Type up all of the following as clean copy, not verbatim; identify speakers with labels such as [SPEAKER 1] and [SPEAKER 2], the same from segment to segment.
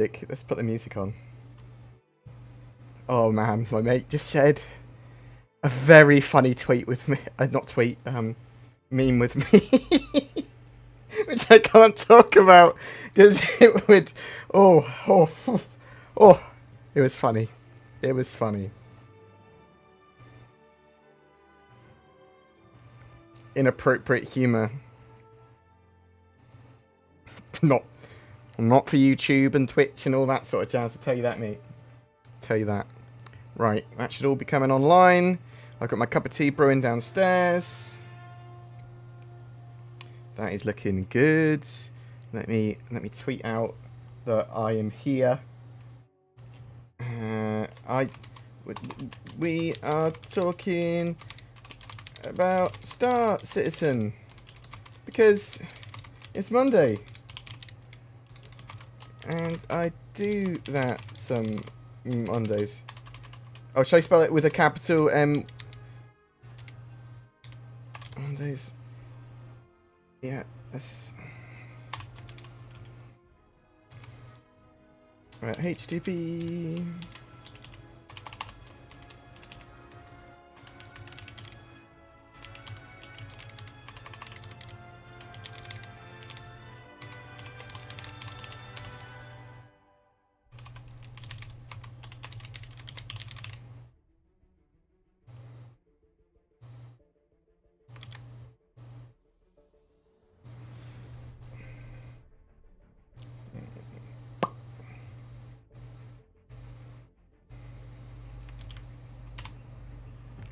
[SPEAKER 1] Let's put the music on. Oh man, my mate just shared a very funny tweet with me. Not tweet, meme with me. Which I can't talk about because it would. Oh, it was funny. It was funny. Inappropriate humor. Not for YouTube and Twitch and all that sort of jazz. I'll tell you that, mate. Tell you that. Right, that should all be coming online. I've got my cup of tea brewing downstairs. That is looking good. Let me tweet out that I am here. We are talking about Star Citizen because it's Monday, and I do that some Mondays. Oh, should I spell it with a capital M? Mondays. Yeah, that's right. HTTP.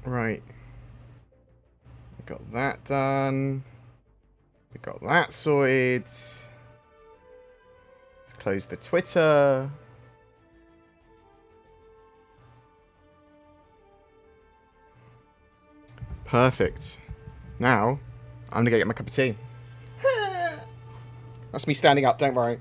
[SPEAKER 1] Right. We got that done. We got that sorted. Let's close the Twitter. Perfect. Now, I'm gonna go get my cup of tea. That's me standing up, don't worry.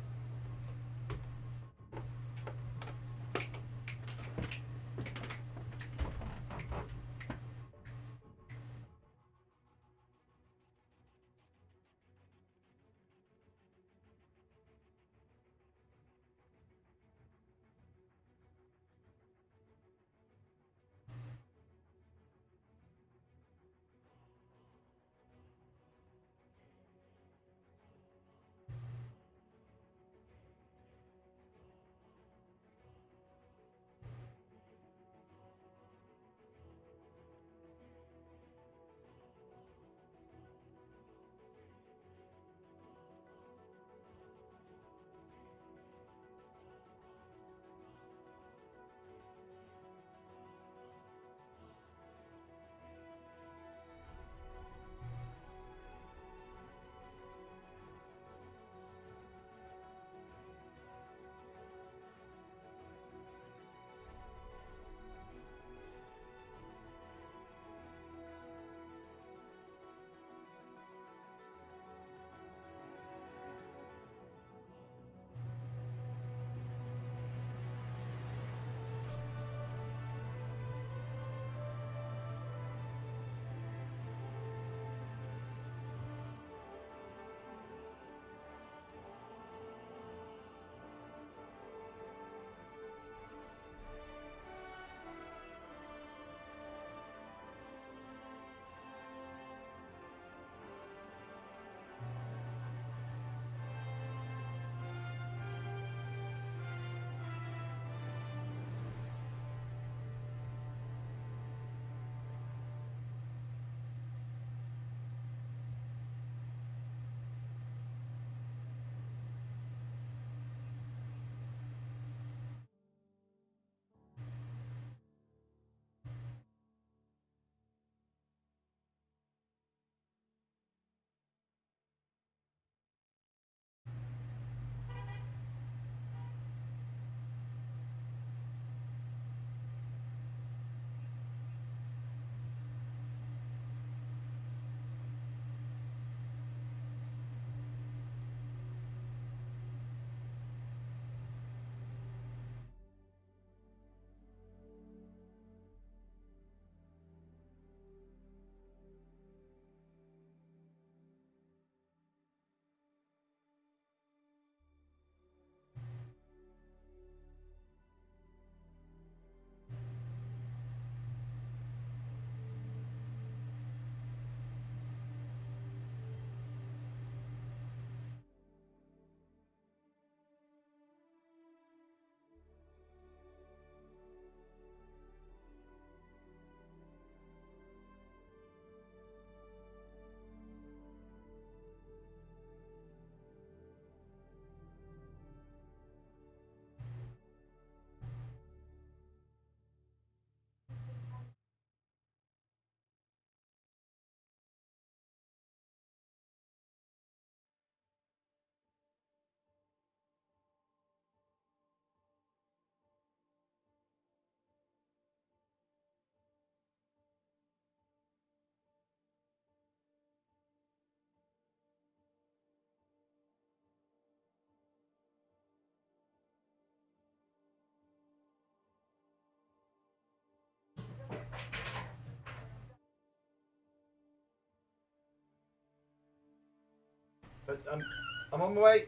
[SPEAKER 1] But I'm on my way.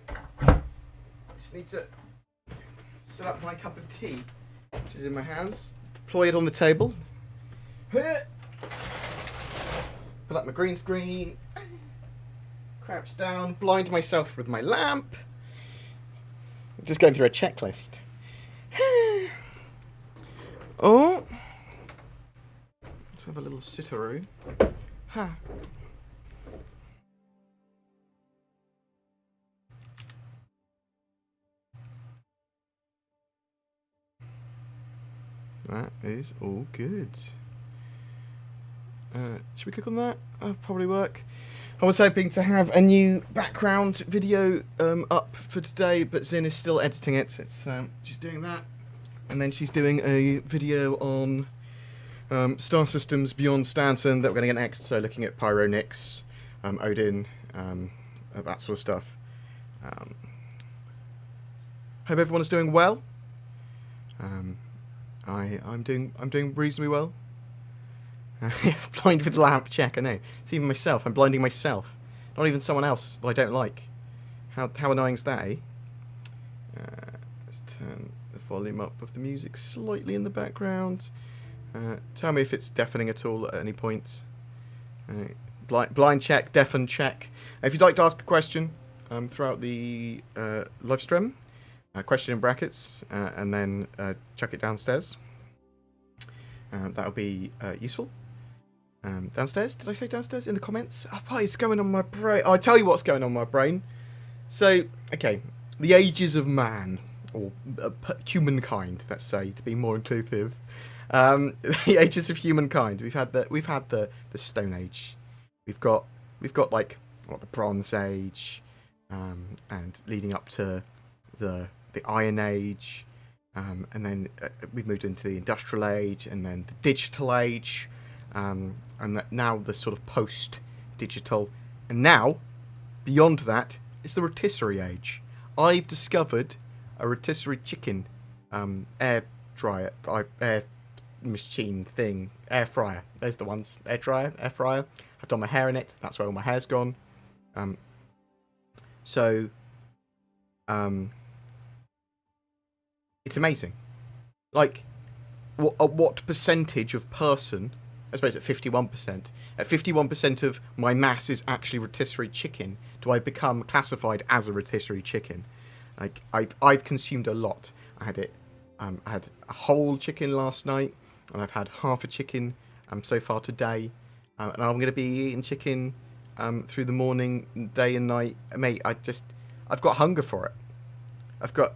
[SPEAKER 1] Just need to set up my cup of tea, which is in my hands. Deploy it on the table. Pull up my green screen. Crouch down. Blind myself with my lamp. Just going through a checklist. Oh. Let's have a little sit-a-roo. Ha. That is all good. Should we click on that? That'll probably work. I was hoping to have a new background video up for today, but Zin is still editing it. It's she's doing that, and then she's doing a video on Star Systems Beyond Stanton that we're going to get next. So looking at Pyro Nix, Odin, that sort of stuff. Hope everyone's doing well. I'm doing reasonably well. Blind with lamp check, I know. It's even myself. I'm blinding myself. Not even someone else that I don't like. How annoying is that, eh? Let's turn the volume up of the music slightly in the background. Tell me if it's deafening at all at any point. Blind check, deafen check. If you'd like to ask a question throughout the live stream, question in brackets, and then chuck it downstairs. That'll be useful. Downstairs? Did I say downstairs? In the comments? Oh, what is going on in my brain? Oh, I'll tell you what's going on in my brain. So, okay. The ages of man. Or humankind, let's say, to be more inclusive. The ages of humankind. We've had the Stone Age. We've got like the Bronze Age, and leading up to the Iron Age, and then we've moved into the Industrial Age, and then the Digital Age, and now the sort of post-digital, and now beyond that is the rotisserie age. I've discovered a rotisserie chicken air dryer, air machine thing, air fryer. Those are the ones. Air dryer, air fryer. I've done my hair in it. That's where all my hair's gone. It's amazing. Like, what percentage of person, I suppose at 51%, at 51% of my mass is actually rotisserie chicken, do I become classified as a rotisserie chicken? Like, I've consumed a lot. I had a whole chicken last night, and I've had half a chicken so far today, and I'm going to be eating chicken through the morning, day and night. Mate, I've got hunger for it. I've got,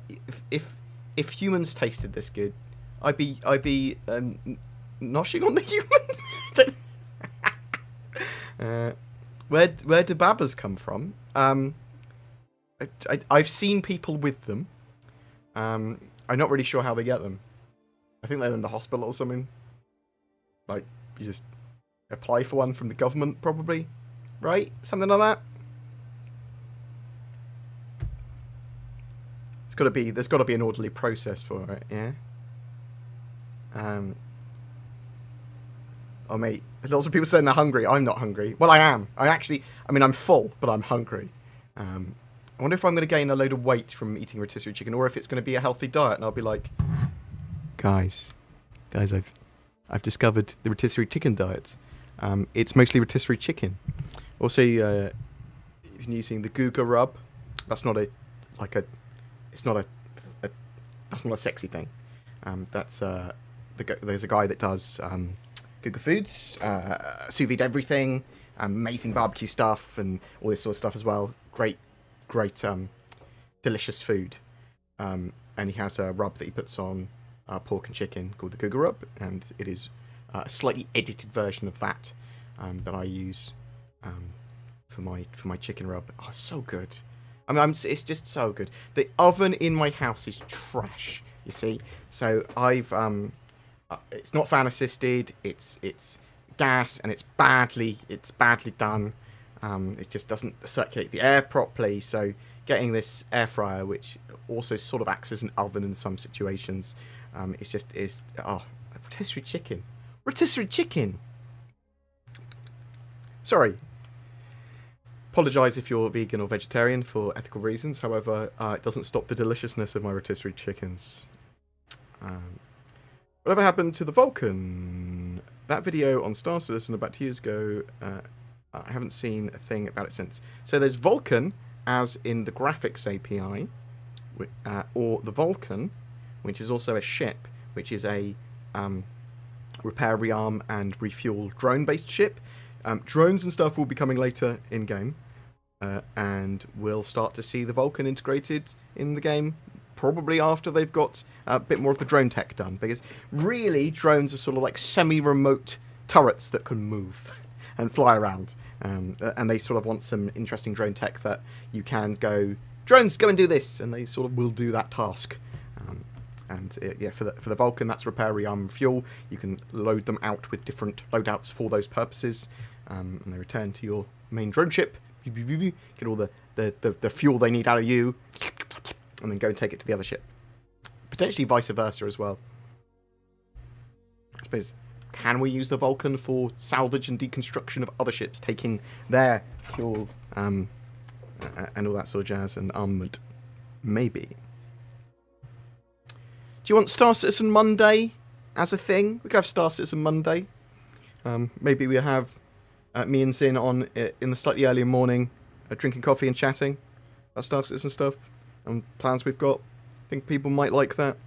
[SPEAKER 1] if humans tasted this good, I'd be noshing on the human. Where do babas come from? I've seen people with them. I'm not really sure how they get them. I think they're in the hospital or something. Like, you just apply for one from the government, probably, right? Something like that. There's got to be an orderly process for it, yeah. Oh mate, lots of people saying they're hungry. I'm not hungry. Well, I am. I'm full, but I'm hungry. I wonder if I'm going to gain a load of weight from eating rotisserie chicken, or if it's going to be a healthy diet, and I'll be like, guys, I've discovered the rotisserie chicken diet. It's mostly rotisserie chicken. Also, you've been using the Guga rub. That's not it's not a sexy thing. There's a guy that does Guga Foods, sous vide everything, amazing barbecue stuff, and all this sort of stuff as well. Great, delicious food. And he has a rub that he puts on pork and chicken called the Guga rub, and it is a slightly edited version of that that I use for my chicken rub. Oh, so good. It's just so good. The oven in my house is trash, you see. So I've it's not fan assisted. It's gas, and it's badly done. It just doesn't circulate the air properly. So getting this air fryer, which also sort of acts as an oven in some situations, rotisserie chicken. Sorry. Apologise if you're vegan or vegetarian for ethical reasons. However, it doesn't stop the deliciousness of my rotisserie chickens. Whatever happened to the Vulcan? That video on Star Citizen about 2 years ago, I haven't seen a thing about it since. So there's Vulcan, as in the graphics API, or the Vulcan, which is also a ship, which is a repair, rearm, and refuel drone-based ship. Drones and stuff will be coming later in-game, and we'll start to see the Vulcan integrated in the game probably after they've got a bit more of the drone tech done, because really drones are sort of like semi-remote turrets that can move and fly around, and they sort of want some interesting drone tech that you can go, drones, go and do this, and they sort of will do that task. Yeah, for the Vulcan, that's repair, rearm, fuel. You can load them out with different loadouts for those purposes, and they return to your main drone ship, get all the fuel they need out of you, and then go and take it to the other ship. Potentially vice versa as well. I suppose, can we use the Vulcan for salvage and deconstruction of other ships, taking their fuel and all that sort of jazz and armament? Maybe. Do you want Star Citizen Monday as a thing? We could have Star Citizen Monday. Maybe we have me and Zin on in the slightly earlier morning, drinking coffee and chatting about Star Citizen stuff and plans we've got. I think people might like that.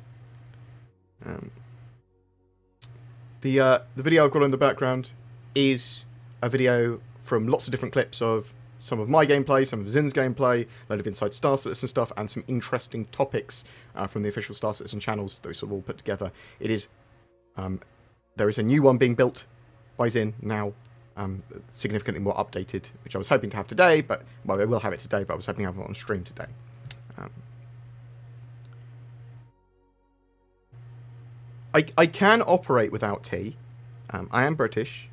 [SPEAKER 1] The video I've got in the background is a video from lots of different clips of some of my gameplay, some of Zin's gameplay, a load of Inside Star Citizen stuff, and some interesting topics from the official Star Citizen channels that we sort of all put together. It is, there is a new one being built by Zin now, significantly more updated, which I was hoping to have today, but, well, I will have it today, but I was hoping to have it on stream today. I can operate without tea. I am British.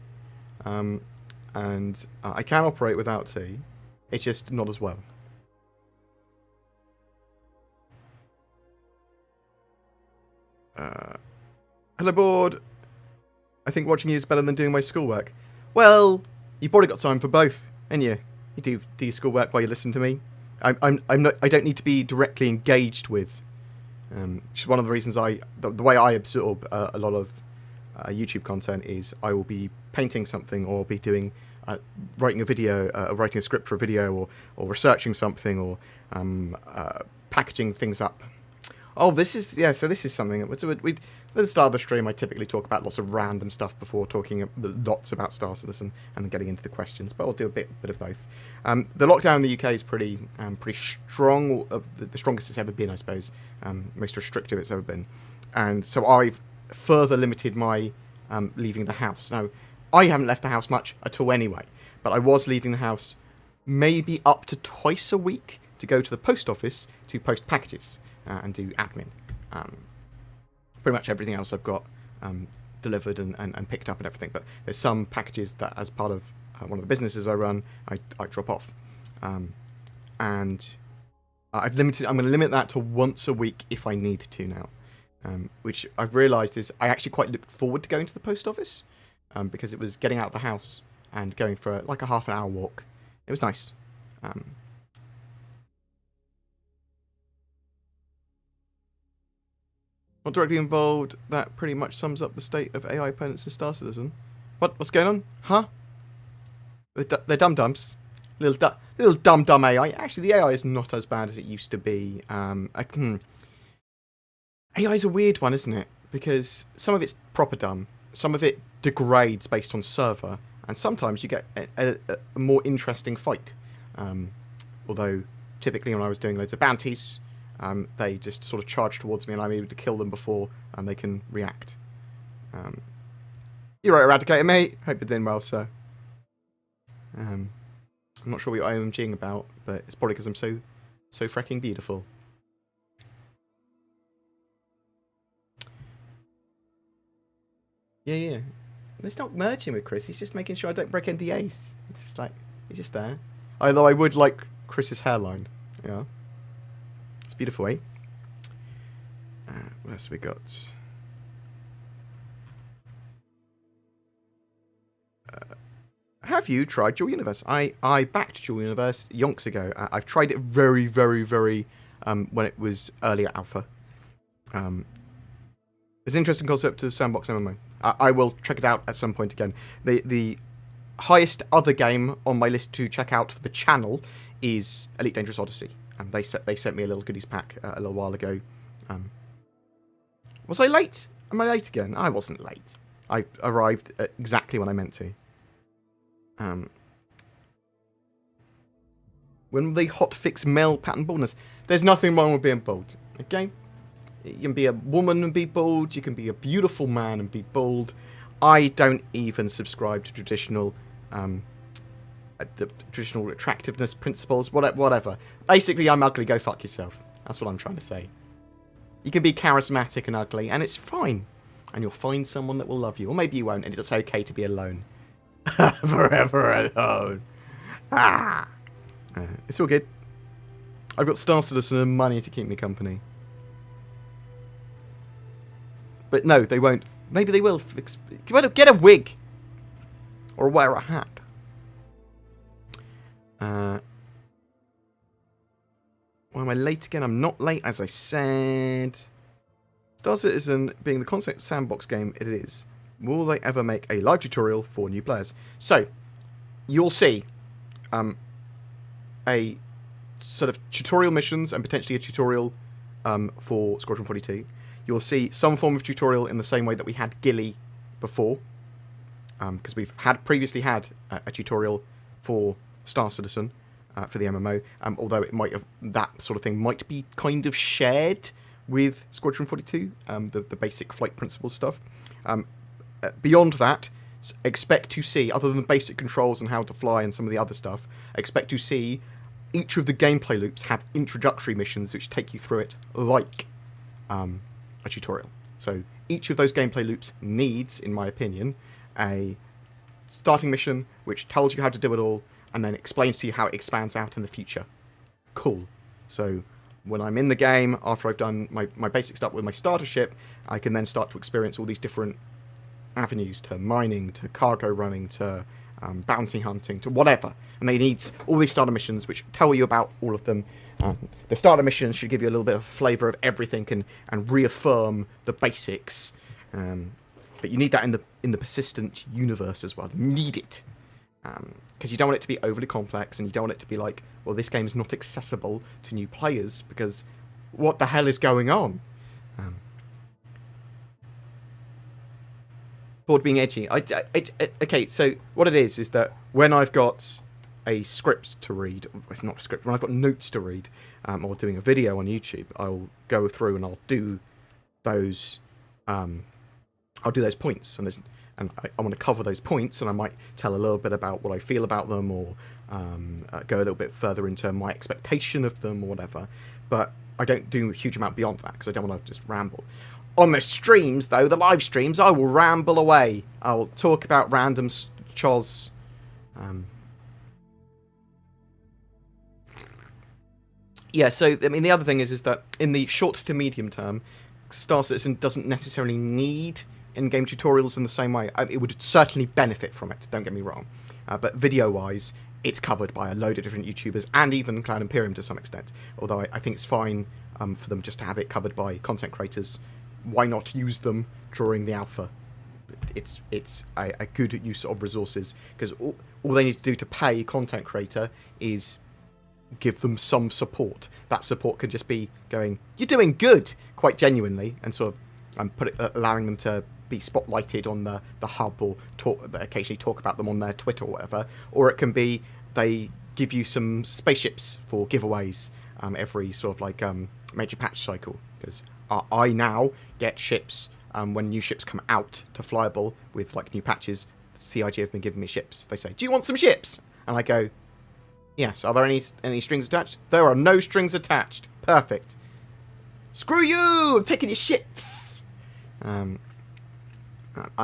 [SPEAKER 1] And I can operate without tea. It's just not as well. Hello, board. I think watching you is better than doing my schoolwork. Well, you've probably got time for both, ain't you? You do your schoolwork while you listen to me. I don't need to be directly engaged with. Which is one of the reasons the way I absorb a lot of YouTube content is I will be painting something, or be doing writing a video, writing a script for a video, or researching something, or packaging things up. Oh, this is, yeah, so this is something at the start of the stream I typically talk about lots of random stuff before talking lots about Star Citizen and then getting into the questions, but I'll do a bit of both. The lockdown in the UK is pretty strong, the strongest it's ever been, I suppose, most restrictive it's ever been, and so I've further limited my leaving the house. Now, I haven't left the house much at all anyway, but I was leaving the house maybe up to twice a week to go to the post office to post packages and do admin. Pretty much everything else I've got delivered and picked up and everything, but there's some packages that, as part of one of the businesses I run, I drop off. And I'm going to limit that to once a week if I need to now. Which I've realised is I actually quite looked forward to going to the post office, because it was getting out of the house and going for like a half an hour walk. It was nice. Not directly involved, that pretty much sums up the state of AI opponents in Star Citizen. What's going on? Huh? They're dum-dums. Little dumb AI. Actually, the AI is not as bad as it used to be. AI is a weird one, isn't it? Because some of it's proper dumb, some of it degrades based on server, and sometimes you get a more interesting fight. Although, typically when I was doing loads of bounties, they just sort of charge towards me and I'm able to kill them before they can react. You're right, Eradicator, mate. Hope you're doing well, sir. I'm not sure what you're OMGing about, but it's probably because I'm so freaking beautiful. Yeah. He's not merging with Chris, he's just making sure I don't break NDAs. It's just like, he's just there. Although I would like Chris's hairline. Yeah. It's beautiful, eh? What else we got? have you tried Dual Universe? I backed Dual Universe yonks ago. I've tried it very, very, very when it was earlier alpha. It's an interesting concept of sandbox MMO. I will check it out at some point again. The highest other game on my list to check out for the channel is Elite Dangerous Odyssey. And they sent me a little goodies pack a little while ago. Was I late? Am I late again? I wasn't late. I arrived at exactly when I meant to. When will they hotfix male pattern baldness? There's nothing wrong with being bald, okay? You can be a woman and be bald. You can be a beautiful man and be bald. I don't even subscribe to traditional attractiveness principles, whatever. Basically, I'm ugly, go fuck yourself. That's what I'm trying to say. You can be charismatic and ugly, and it's fine. And you'll find someone that will love you. Or maybe you won't, and it's okay to be alone. Forever alone. It's all good. I've got Star Citizen and money to keep me company. But no, they won't. Maybe they will. Get a wig. Or wear a hat. Why am I late again? I'm not late, as I said. Star Citizen being the concept sandbox game it is, will they ever make a live tutorial for new players? So, you'll see a sort of tutorial missions and potentially a tutorial for Squadron 42. You'll see some form of tutorial in the same way that we had Gilly before, because we've previously had a tutorial for Star Citizen for the MMO, although it might have, that sort of thing might be kind of shared with Squadron 42, the basic flight principle stuff. Beyond that, expect to see, other than the basic controls and how to fly and some of the other stuff, expect to see each of the gameplay loops have introductory missions which take you through it like a tutorial. So each of those gameplay loops needs, in my opinion, a starting mission which tells you how to do it all and then explains to you how it expands out in the future. Cool. So when I'm in the game, after I've done my basic stuff with my starter ship, I can then start to experience all these different avenues, to mining, to cargo running, to bounty hunting, to whatever. And they need all these starter missions which tell you about all of them. The starter missions should give you a little bit of flavour of everything and reaffirm the basics. But you need that in the persistent universe as well. You need it. Because you don't want it to be overly complex, and you don't want it to be like, well, this game is not accessible to new players, because what the hell is going on? Bored being edgy. Okay, so what it is that when I've got a script to read, it's not a script, when I've got notes to read, or doing a video on YouTube, I'll go through and I'll do those points, and I want to cover those points, and I might tell a little bit about what I feel about them, or go a little bit further into my expectation of them, or whatever. But I don't do a huge amount beyond that, because I don't want to just ramble. On the streams, though, the live streams, I will ramble away. I will talk about random chos. Yeah, so, I mean, the other thing is that in the short to medium term, Star Citizen doesn't necessarily need in-game tutorials in the same way. It would certainly benefit from it, don't get me wrong. But video-wise, it's covered by a load of different YouTubers, and even Cloud Imperium to some extent. Although I think it's fine for them just to have it covered by content creators. Why not use them during the alpha? It's a good use of resources, because all they need to do to pay a content creator is give them some support. That support can just be going, you're doing good, quite genuinely, and sort of allowing them to be spotlighted on the hub, or occasionally talk about them on their Twitter or whatever. Or it can be they give you some spaceships for giveaways every sort of like major patch cycle, because I now get ships when new ships come out to Flyable with like new patches. CIG have been giving me ships. They say, do you want some ships? And I go, yes. Are there any strings attached? There are no strings attached. Perfect. Screw you! I'm taking your ships! I'm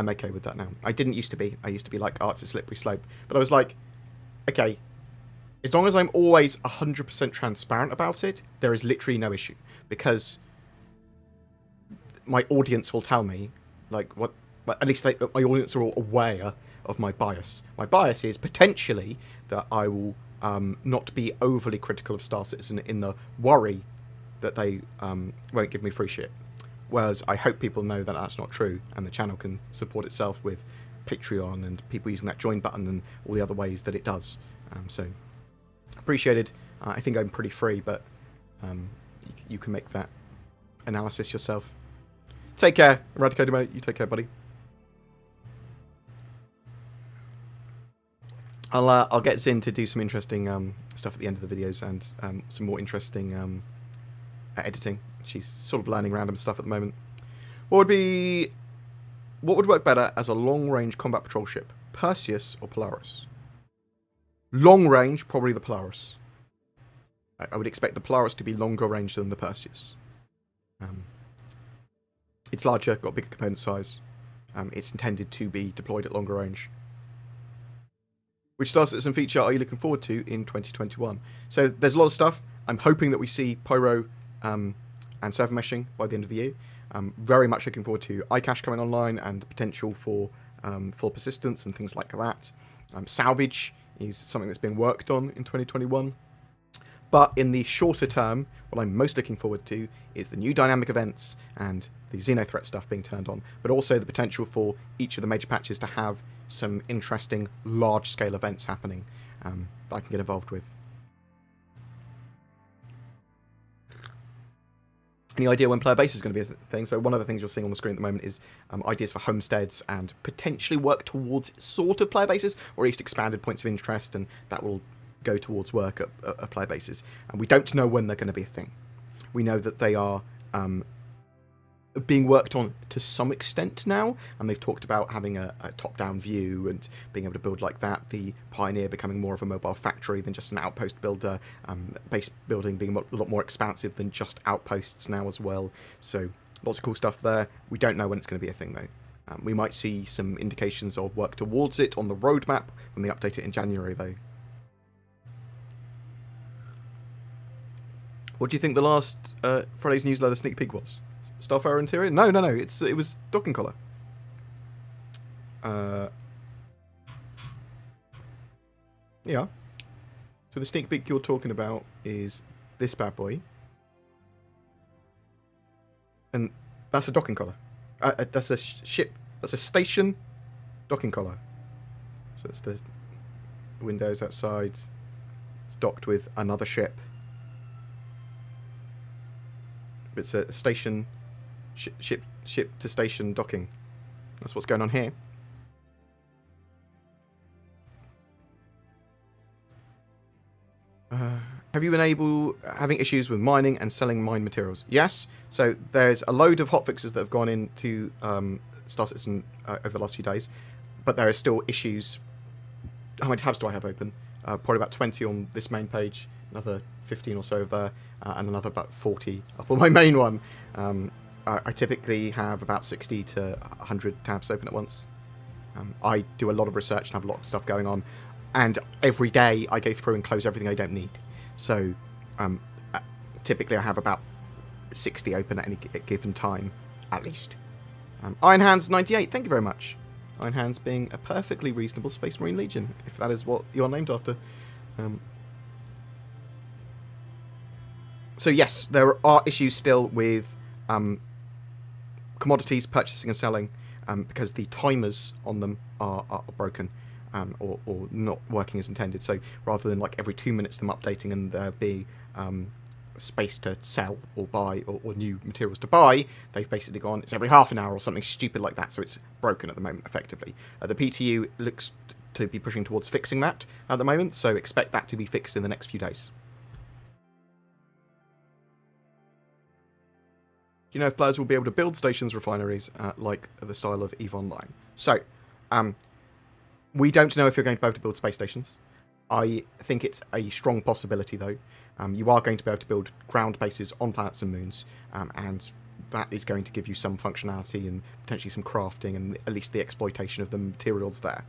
[SPEAKER 1] okay with that now. I didn't used to be. I used to be like, oh, it's a slippery slope. But I was like, okay, as long as I'm always 100% transparent about it, there is literally no issue. Because my audience will tell me, like, what but at least my audience are all aware of my bias. My bias is potentially that I will not be overly critical of Star Citizen in the worry that they won't give me free shit. Whereas I hope people know that that's not true, and the channel can support itself with Patreon and people using that join button and all the other ways that it does. So appreciated. I think I'm pretty free, but you can make that analysis yourself. Take care, Eradicator mate. You take care, buddy. I'll get Zin to do some interesting stuff at the end of the videos and some more interesting editing. She's sort of learning random stuff at the moment. What would work better as a long-range combat patrol ship? Perseus or Polaris? Long range, probably the Polaris. I would expect the Polaris to be longer range than the Perseus. It's larger, got bigger component size. It's intended to be deployed at longer range. Which Star Citizen feature are you looking forward to in 2021? So there's a lot of stuff. I'm hoping that we see Pyro and server meshing by the end of the year. I'm very much looking forward to iCache coming online and potential for full persistence and things like that. Salvage is something that's being worked on in 2021. But in the shorter term, what I'm most looking forward to is the new dynamic events and the Xenothreat stuff being turned on, but also the potential for each of the major patches to have some interesting large-scale events happening that I can get involved with. Any idea when player base is going to be a thing? So one of the things you're seeing on the screen at the moment is ideas for homesteads and potentially work towards sort of player bases, or at least expanded points of interest, and that will go towards work at player bases. And we don't know when they're going to be a thing. We know that they are being worked on to some extent now, and they've talked about having a top-down view and being able to build like that, the Pioneer becoming more of a mobile factory than just an outpost builder, base building being a lot more expansive than just outposts now as well. So lots of cool stuff there. We don't know when it's going to be a thing though. We might see some indications of work towards it on the roadmap when they update it in January though. What do you think the last Friday's newsletter sneak peek was? Starfire interior? No. It was docking collar. Yeah. So the sneak peek you're talking about is this bad boy, and that's a docking collar. That's a ship. That's a station docking collar. So it's the windows outside. It's docked with another ship. It's a station. Ship to station docking. That's what's going on here. Have you been having issues with mining and selling mine materials? Yes. So there's a load of hotfixes that have gone into Star Citizen over the last few days, but there are still issues. How many tabs do I have open? Probably about 20 on this main page, another 15 or so there, and another about 40 up on my main one. I typically have about 60 to 100 tabs open at once. I do a lot of research and have a lot of stuff going on, and every day I go through and close everything I don't need. So typically I have about 60 open at any given time, at least. Iron Hands 98, thank you very much. Iron Hands being a perfectly reasonable Space Marine Legion, if that is what you're named after. So yes, there are issues still with commodities purchasing and selling because the timers on them are broken or not working as intended. So rather than like every 2 minutes them updating and there be space to sell or buy or new materials to buy, they've basically gone, it's every half an hour or something stupid like that. So it's broken at the moment, effectively. The PTU looks to be pushing towards fixing that at the moment, so expect that to be fixed in the next few days. Do you know if players will be able to build stations, refineries, like the style of EVE Online? So, we don't know if you're going to be able to build space stations. I think it's a strong possibility, though. You are going to be able to build ground bases on planets and moons, and that is going to give you some functionality and potentially some crafting and at least the exploitation of the materials there.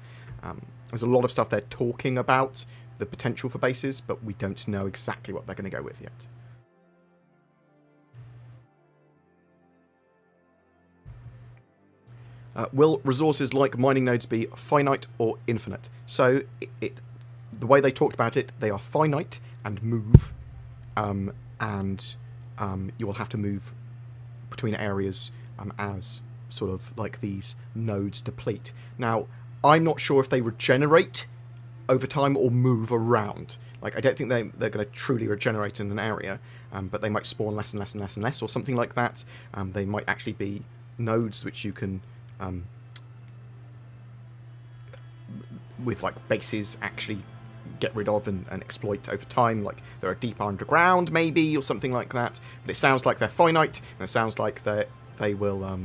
[SPEAKER 1] There's a lot of stuff they're talking about, the potential for bases, but we don't know exactly what they're going to go with yet. Will resources like mining nodes be finite or infinite? So the way they talked about it, they are finite and move, and you will have to move between areas as sort of like these nodes deplete. Now, I'm not sure if they regenerate over time or move around. Like, I don't think they're going to truly regenerate in an area, but they might spawn less and less and less and less or something like that. They might actually be nodes which you can, with like bases, actually get rid of and exploit over time. Like, they're deeper underground maybe or something like that. But it sounds like they're finite, and it sounds like they will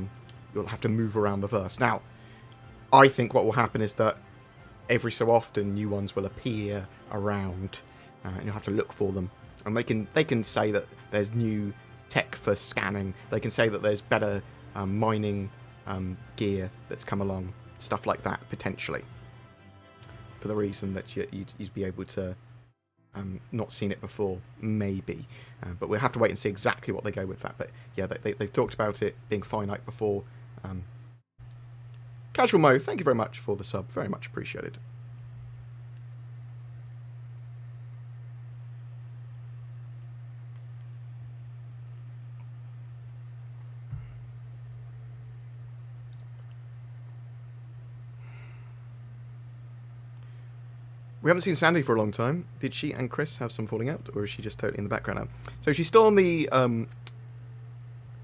[SPEAKER 1] you'll have to move around the verse. Now, I think what will happen is that every so often new ones will appear around, and you'll have to look for them. And they can say that there's new tech for scanning. They can say that there's better mining gear that's come along, stuff like that potentially. For the reason that you'd be able to not seen it before, maybe. But we'll have to wait and see exactly what they go with that. But yeah, they've talked about it being finite before. Casual Mo, thank you very much for the sub. Very much appreciated. We haven't seen Sandy for a long time. Did she and Chris have some falling out, or is she just totally in the background now? So she's still on the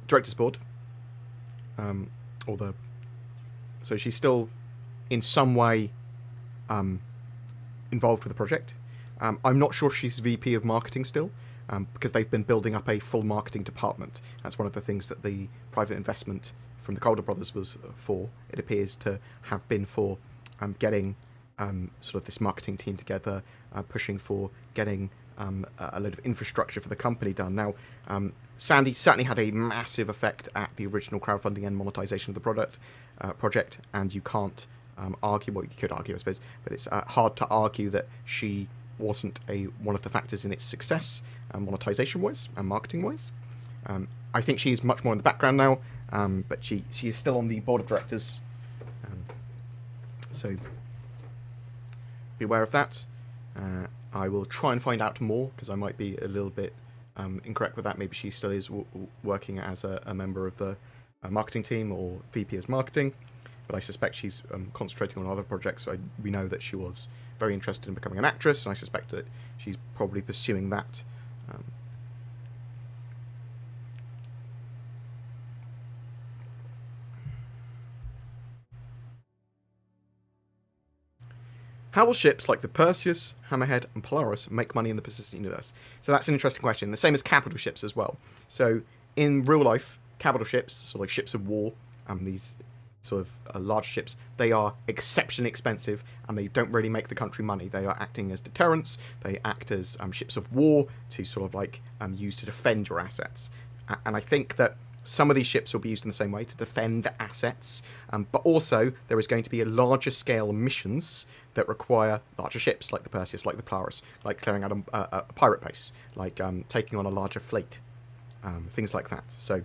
[SPEAKER 1] director's board, so she's still in some way involved with the project. I'm not sure if she's VP of marketing still, because they've been building up a full marketing department. That's one of the things that the private investment from the Calder brothers was for. It appears to have been for getting sort of this marketing team together, pushing for getting a load of infrastructure for the company done. Now, Sandy certainly had a massive effect at the original crowdfunding and monetization of the project, and you can't argue, well, you could argue, I suppose, but it's hard to argue that she wasn't one of the factors in its success, monetization-wise and marketing-wise. I think she's much more in the background now, but she is still on the board of directors, so be aware of that. I will try and find out more, because I might be a little bit incorrect with that. Maybe she still is working as a member of the marketing team or VP as marketing, but I suspect she's concentrating on other projects. So we know that she was very interested in becoming an actress, and I suspect that she's probably pursuing that. How will ships like the Perseus, Hammerhead, and Polaris make money in the persistent universe? So that's an interesting question. The same as capital ships as well. So in real life, capital ships, so like ships of war, these sort of large ships, they are exceptionally expensive, and they don't really make the country money. They are acting as deterrents. They act as ships of war to sort of like use to defend your assets. And I think that some of these ships will be used in the same way to defend assets, but also there is going to be a larger scale missions that require larger ships, like the Perseus, like the Polaris, like clearing out a pirate base, like taking on a larger fleet, things like that. So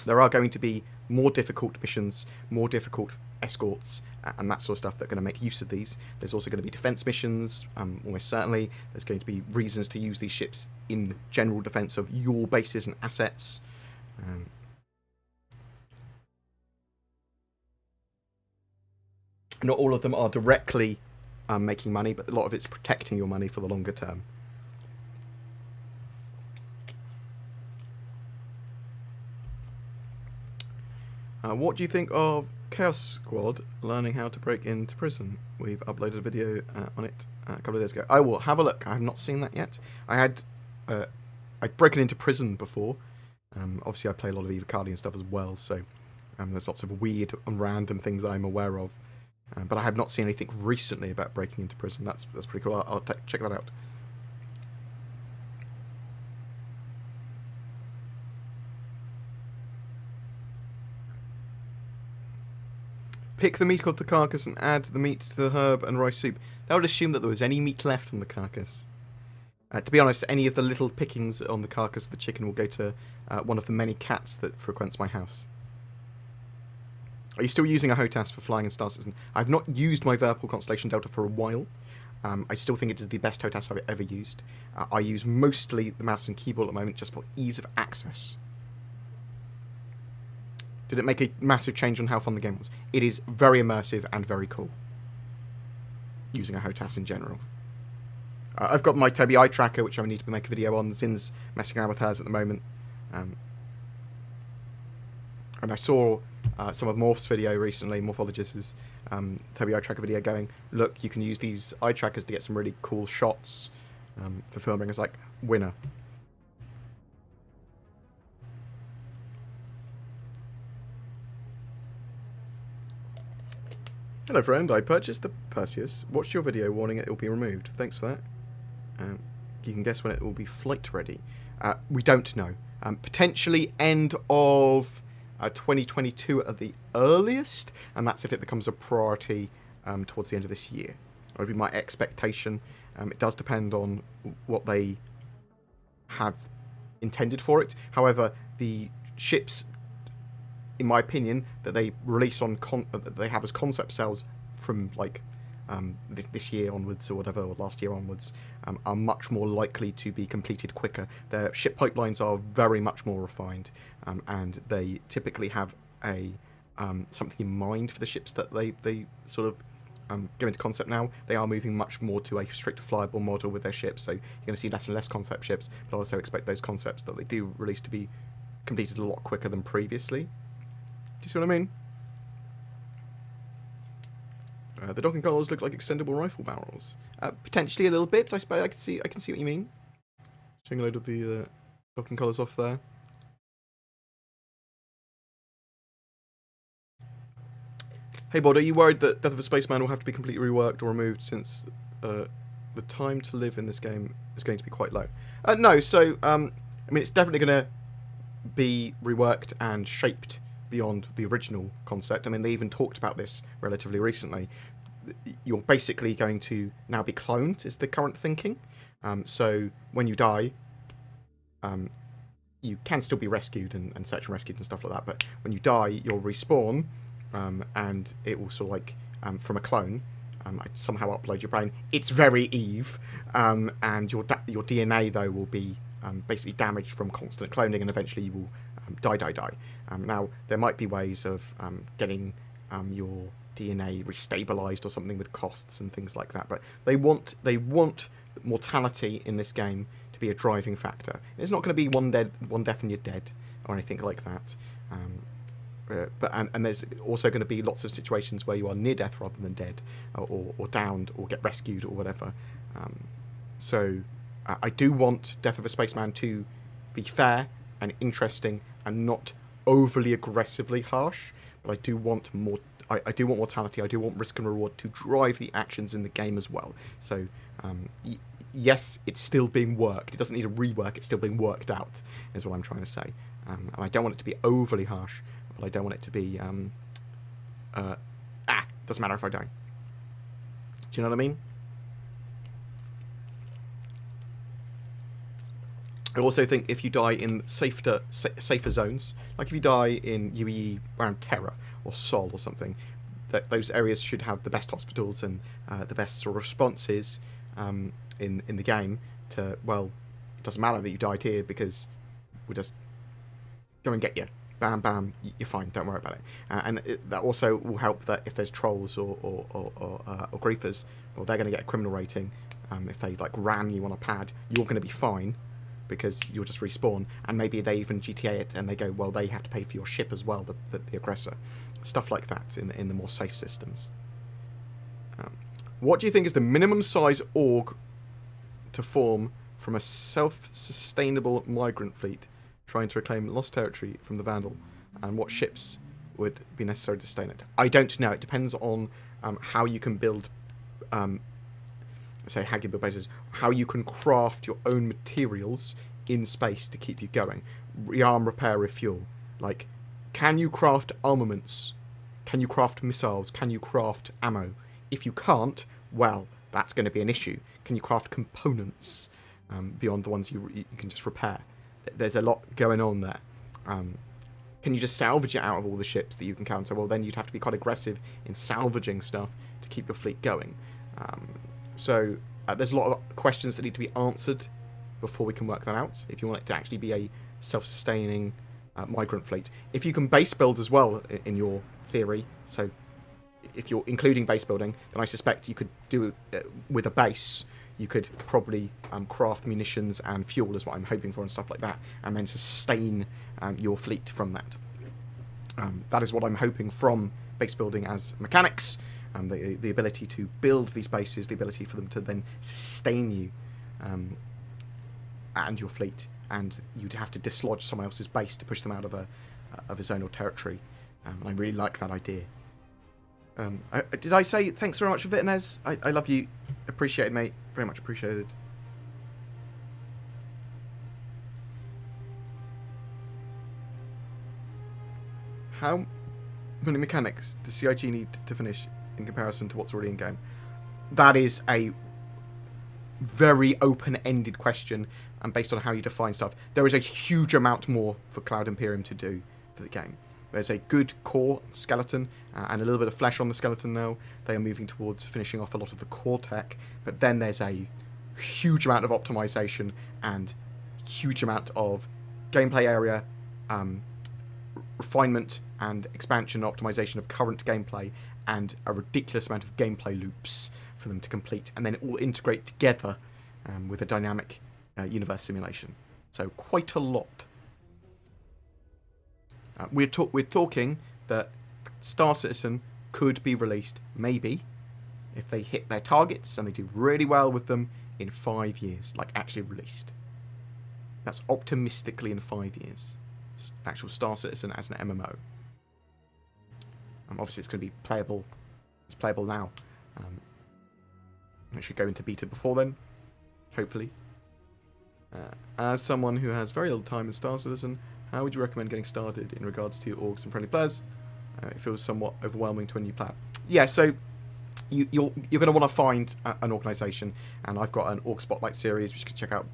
[SPEAKER 1] there are going to be more difficult missions, more difficult escorts, and that sort of stuff that are going to make use of these. There's also going to be defense missions, almost certainly. There's going to be reasons to use these ships in general defense of your bases and assets. Not all of them are directly making money, but a lot of it's protecting your money for the longer term. What do you think of Chaos Squad learning how to break into prison? We've uploaded a video on it a couple of days ago. I will have a look. I have not seen that yet. I'd broken into prison before. Obviously, I play a lot of Evocadi and stuff as well, so there's lots of weird and random things I'm aware of. But I have not seen anything recently about breaking into prison. That's pretty cool. I'll check that out. Pick the meat off the carcass and add the meat to the herb and rice soup. That would assume that there was any meat left on the carcass. To be honest, any of the little pickings on the carcass of the chicken will go to one of the many cats that frequents my house. Are you still using a HOTAS for flying in Star Citizen? I've not used my Verpal Constellation Delta for a while. I still think it is the best HOTAS I've ever used. I use mostly the mouse and keyboard at the moment just for ease of access. Did it make a massive change on how fun the game was? It is very immersive and very cool. Using a HOTAS in general. I've got my Toby eye tracker, which I need to make a video on. Zin's messing around with hers at the moment. And I saw some of Morph's video recently, Morphologist's Toby eye tracker video going, look, you can use these eye trackers to get some really cool shots for filming. It's like, winner. Hello friend, I purchased the Perseus. Watched your video warning it will be removed. Thanks for that. You can guess when it will be flight ready. We don't know. Potentially end of 2022 at the earliest, and that's if it becomes a priority towards the end of this year. That would be my expectation. It does depend on what they have intended for it. However, the ships, in my opinion, that they release on that they have as concept cells from like this year onwards or whatever, or last year onwards, are much more likely to be completed quicker. Their ship pipelines are very much more refined, and they typically have a something in mind for the ships that they sort of go into concept now. They are moving much more to a strict flyable model with their ships, so you're going to see less and less concept ships, but I also expect those concepts that they do release to be completed a lot quicker than previously. Do you see what I mean? The docking collars look like extendable rifle barrels. Potentially a little bit, I suppose. I can see what you mean. Showing a load of the docking collars off there. Hey Bod, are you worried that Death of a Spaceman will have to be completely reworked or removed since the time to live in this game is going to be quite low? No, so I mean it's definitely going to be reworked and shaped beyond the original concept. I mean, they even talked about this relatively recently. You're basically going to now be cloned, is the current thinking. So when you die, you can still be rescued and search and rescued and stuff like that, but when you die, you'll respawn, and it will sort of like, from a clone, I somehow upload your brain. It's very Eve, and your DNA, though, will be basically damaged from constant cloning, and eventually you will die. Now, there might be ways of getting your DNA restabilized or something with costs and things like that, but they want mortality in this game to be a driving factor. It's not going to be one death and you're dead or anything like that. And there's also going to be lots of situations where you are near death rather than dead, or downed, or get rescued, or whatever. So I do want Death of a Spaceman to be fair and interesting and not overly aggressively harsh, but I do want more. I do want mortality. I do want risk and reward to drive the actions in the game as well. So yes, it's still being worked. It doesn't need a rework. It's still being worked out, is what I'm trying to say. And I don't want it to be overly harsh, but I don't want it to be doesn't matter if I die. Do you know what I mean? I also think if you die in safer zones, like if you die in UEE around Terra or Sol or something, that those areas should have the best hospitals and the best sort of responses in the game to, well, it doesn't matter that you died here because we'll just go and get you. Bam, bam, you're fine, don't worry about it. And that also will help that if there's trolls or griefers, well, they're going to get a criminal rating. If they like ram you on a pad, you're going to be fine, because you'll just respawn, and maybe they even GTA it and they go, well, they have to pay for your ship as well, the aggressor. Stuff like that in the more safe systems. What do you think is the minimum size org to form from a self-sustainable migrant fleet trying to reclaim lost territory from the Vandal, and what ships would be necessary to sustain it? I don't know. It depends on how you can build say how you build bases, how you can craft your own materials in space to keep you going. Rearm, repair, refuel. Like, can you craft armaments? Can you craft missiles? Can you craft ammo? If you can't, well, that's going to be an issue. Can you craft components beyond the ones you can just repair? There's a lot going on there. can you just salvage it out of all the ships that you encounter? Well, then you'd have to be quite aggressive in salvaging stuff to keep your fleet going. So there's a lot of questions that need to be answered before we can work that out, if you want it to actually be a self-sustaining migrant fleet. If you can base build as well, in your theory, so if you're including base building, then I suspect you could do with a base, you could probably craft munitions and fuel is what I'm hoping for and stuff like that, and then sustain your fleet from that. That is what I'm hoping from base building as mechanics, the ability to build these bases, the ability for them to then sustain you and your fleet, and you'd have to dislodge someone else's base to push them out of a zone or territory. And I really like that idea. Did I say thanks very much for Vitnez? I love you. Appreciate it, mate. Very much appreciated. How many mechanics does CIG need to finish in comparison to what's already in game? That is a very open-ended question, and based on how you define stuff, there is a huge amount more for Cloud Imperium to do for the game. There's a good core skeleton and a little bit of flesh on the skeleton now. They are moving towards finishing off a lot of the core tech, but then there's a huge amount of optimization and huge amount of gameplay area refinement and expansion and optimization of current gameplay, and a ridiculous amount of gameplay loops for them to complete, and then all integrate together with a dynamic universe simulation. So quite a lot. We're talking that Star Citizen could be released, maybe, if they hit their targets and they do really well with them, in 5 years, like actually released. That's optimistically in 5 years. Actual Star Citizen as an MMO. Obviously, it's going to be playable. It's playable now. It should go into beta before then, hopefully. As someone who has very little time in Star Citizen, how would you recommend getting started in regards to orgs and friendly players? It feels somewhat overwhelming to a new player. Yeah, so you're going to want to find an organisation, and I've got an Org Spotlight series which you can check out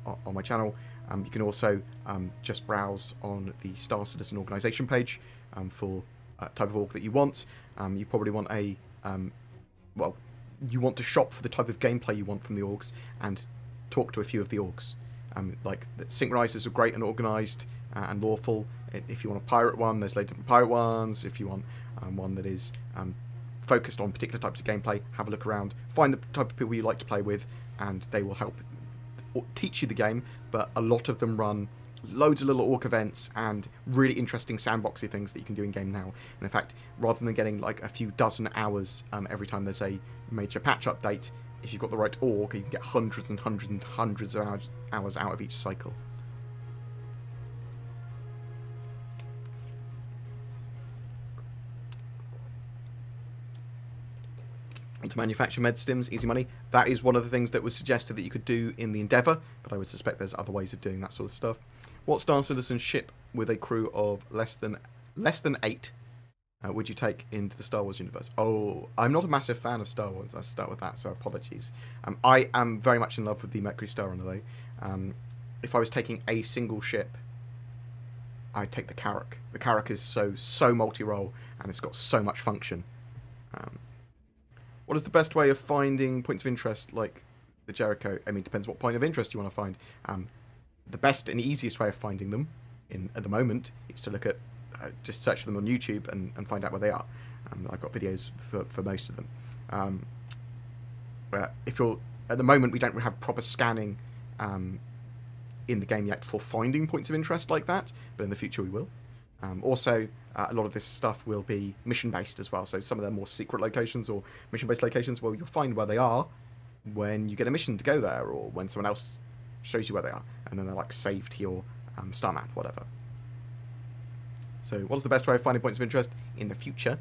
[SPEAKER 1] on my channel. You can also just browse on the Star Citizen organisation page for type of org that you want. You probably want a well, you want to shop for the type of gameplay you want from the orgs and talk to a few of the orgs. Like the synchronizers are great and organised and lawful. If you want a pirate one, there's loads of different pirate ones. If you want one that is focused on particular types of gameplay, have a look around, find the type of people you like to play with, and they will help teach you the game. But a lot of them run loads of little orc events and really interesting sandboxy things that you can do in game now. And in fact, rather than getting like a few dozen hours every time there's a major patch update, if you've got the right org, you can get hundreds and hundreds and hundreds of hours out of each cycle. And to manufacture med stims, easy money. That is one of the things that was suggested that you could do in the Endeavour, but I would suspect there's other ways of doing that sort of stuff. What Star Citizen ship with a crew of less than 8 would you take into the Star Wars universe? Oh, I'm not a massive fan of Star Wars. Let's start with that, so apologies. I am very much in love with the Mercury Star Runner, though. If I was taking a single ship, I'd take the Carrack. The Carrack is so multi-role, and it's got so much function. What is the best way of finding points of interest, like the Jericho? I mean, it depends what point of interest you want to find. The best and easiest way of finding them, at the moment, is to look at just search for them on YouTube and find out where they are. I've got videos for most of them. If you're at the moment, we don't have proper scanning in the game yet for finding points of interest like that, but in the future we will. Also, a lot of this stuff will be mission-based as well, so some of the more secret locations or mission-based locations, well, you'll find where they are when you get a mission to go there, or when someone else shows you where they are, and then they're like saved to your star map, whatever. So what is the best way of finding points of interest? In the future,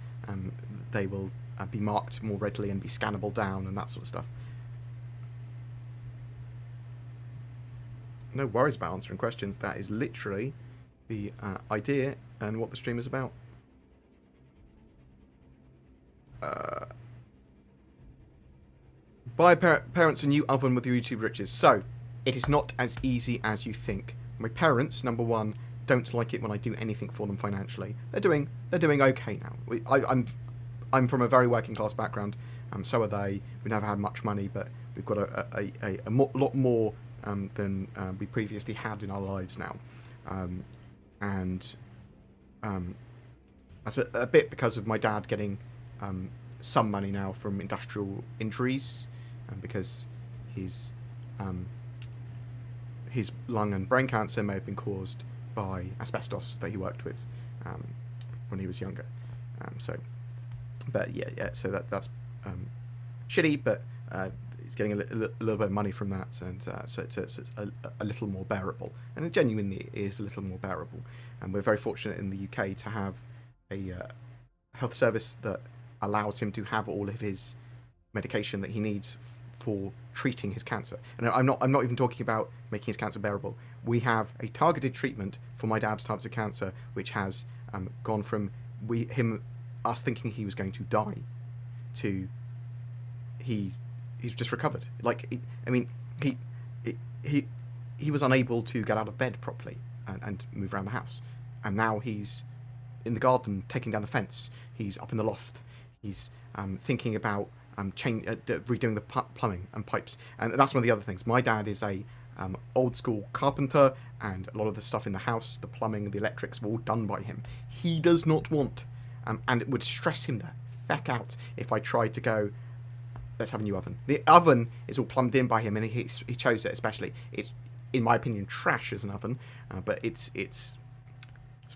[SPEAKER 1] they will be marked more readily and be scannable down and that sort of stuff. No worries about answering questions. That is literally the idea and what the stream is about. Buy parents a new oven with your YouTube riches. So, it is not as easy as you think. My parents, number one, don't like it when I do anything for them financially. They're doing okay now. I'm from a very working class background. So are they. We never had much money, but we've got a lot more than we previously had in our lives now, and that's a bit because of my dad getting some money now from industrial injuries, because his lung and brain cancer may have been caused by asbestos that he worked with when he was younger. So that's shitty, but he's getting a little bit of money from that, and so it's a little more bearable, and it genuinely is a little more bearable. And we're very fortunate in the UK to have a health service that allows him to have all of his medication that he needs for treating his cancer. And I'm not even talking about making his cancer bearable. We have a targeted treatment for my dad's types of cancer, which has gone from us thinking he was going to die to he's just recovered. Like, he was unable to get out of bed properly and move around the house, and now he's in the garden taking down the fence. He's up in the loft. He's thinking about redoing the plumbing and pipes. And that's one of the other things. My dad is a old school carpenter, and a lot of the stuff in the house, the plumbing, the electrics, were all done by him. He does not want, and it would stress him the feck out if I tried to go, let's have a new oven. The oven is all plumbed in by him, and he chose it especially. It's, in my opinion, trash as an oven, but it's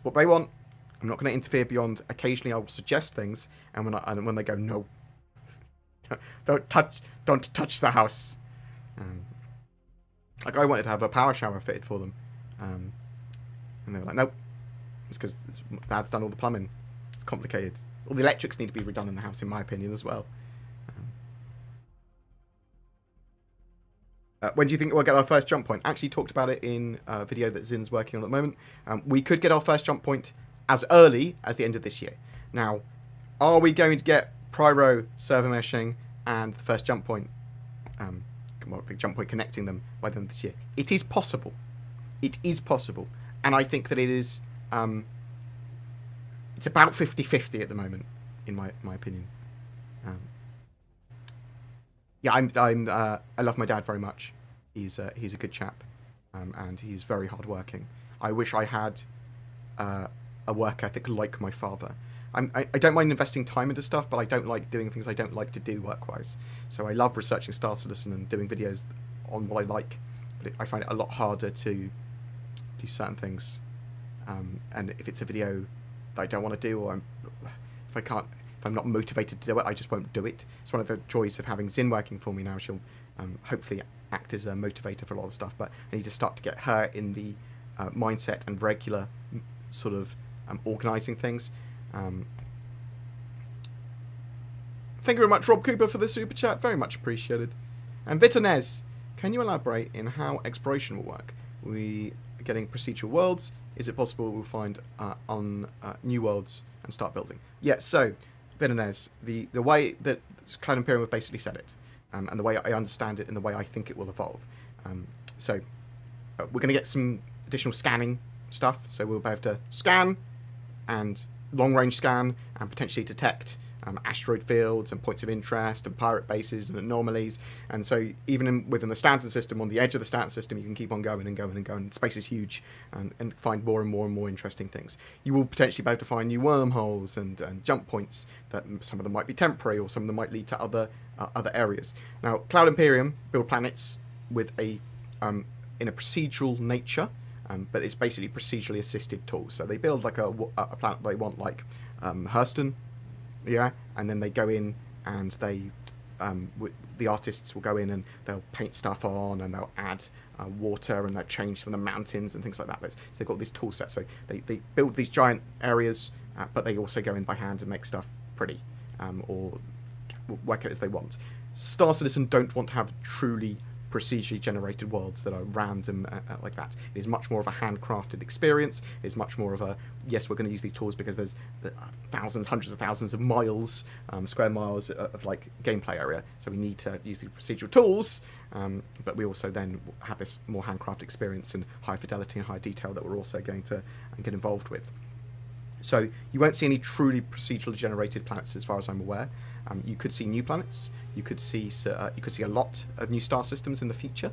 [SPEAKER 1] what they want. I'm not going to interfere beyond occasionally I will suggest things, and when they go, no, don't touch the house. Like, I wanted to have a power shower fitted for them, and they were like, nope, it's because Dad's done all the plumbing. It's complicated. All the electrics need to be redone in the house, in my opinion, as well. When do you think we'll get our first jump point? Actually talked about it in a video that Zin's working on at the moment. We could get our first jump point as early as the end of this year. Now, are we going to get Pyro server meshing and the first jump point, the jump point connecting them by the end of this year? It is possible. It is possible. And I think that it is, it's about 50-50 at the moment, in my opinion. Yeah, I love my dad very much. He's a good chap, and he's very hardworking. I wish I had a work ethic like my father. I don't mind investing time into stuff, but I don't like doing things I don't like to do work-wise. So I love researching Star Citizen and doing videos on what I like, but I find it a lot harder to do certain things. And if it's a video that I don't want to do, or if I'm not motivated to do it, I just won't do it. It's one of the joys of having Zin working for me now. She'll hopefully act as a motivator for a lot of stuff, but I need to start to get her in the mindset and regular sort of organising things. Thank you very much, Rob Cooper, for the super chat. Very much appreciated. And Vitanez, can you elaborate in how exploration will work? We are getting procedural worlds. Is it possible we'll find on new worlds and start building? Yeah, so Vitanez, the way that Cloud Imperium have basically said it, and the way I understand it and the way I think it will evolve. So we're going to get some additional scanning stuff. So we'll be able to scan and long-range scan and potentially detect asteroid fields and points of interest and pirate bases and anomalies. And so even within the Stanton system, on the edge of the Stanton system, you can keep on going and going and going. Space is huge, and find more and more and more interesting things. You will potentially be able to find new wormholes and jump points that some of them might be temporary, or some of them might lead to other areas. Now, Cloud Imperium build planets with in a procedural nature, but it's basically procedurally assisted tools. So they build like a planet they want, like Hurston, yeah, and then they go in and they the artists will go in and they'll paint stuff on, and they'll add water, and they'll change some of the mountains and things like that. So they've got this tool set. So they build these giant areas, but they also go in by hand and make stuff pretty, or work it as they want. Star Citizen don't want to have truly procedurally generated worlds that are random like that. It is much more of a handcrafted experience. It's much more of a, yes, we're going to use these tools because there's thousands, hundreds of thousands of miles, square miles of like gameplay area, so we need to use the procedural tools, but we also then have this more handcraft experience and high fidelity and high detail that we're also going to get involved with. So you won't see any truly procedurally generated planets, as far as I'm aware. You could see new planets. You could see a lot of new star systems in the future,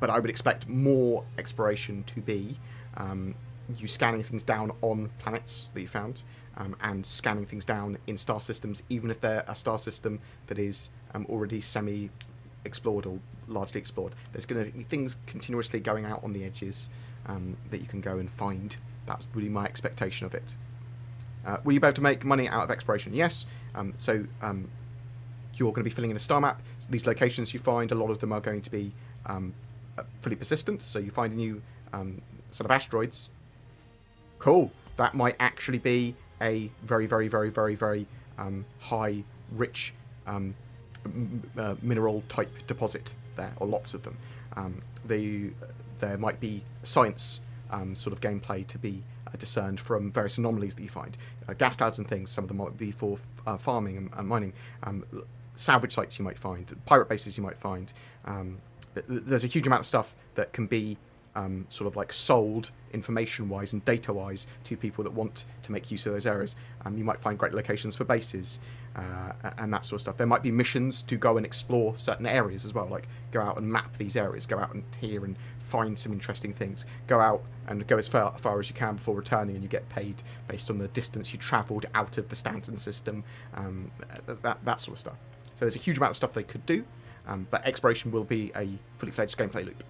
[SPEAKER 1] but I would expect more exploration to be you scanning things down on planets that you found, and scanning things down in star systems, even if they're a star system that is already semi-explored or largely explored. There's going to be things continuously going out on the edges that you can go and find. That's really my expectation of it. Will you be able to make money out of exploration? Yes. So you're going to be filling in a star map. So these locations you find, a lot of them are going to be fully persistent. So you find a new sort of asteroids. Cool. That might actually be a very, very, very, very, very high, rich mineral type deposit there, or lots of them. There might be science sort of gameplay to be discerned from various anomalies that you find. Gas clouds and things, some of them might be for farming and mining. Salvage sites you might find, pirate bases you might find. There's a huge amount of stuff that can be sort of like sold information-wise and data-wise to people that want to make use of those areas. You might find great locations for bases and that sort of stuff. There might be missions to go and explore certain areas as well, like go out and map these areas, go out and here and find some interesting things. Go out and go as far as you can before returning, and you get paid based on the distance you travelled out of the Stanton system, that sort of stuff. So there's a huge amount of stuff they could do, but exploration will be a fully fledged gameplay loop.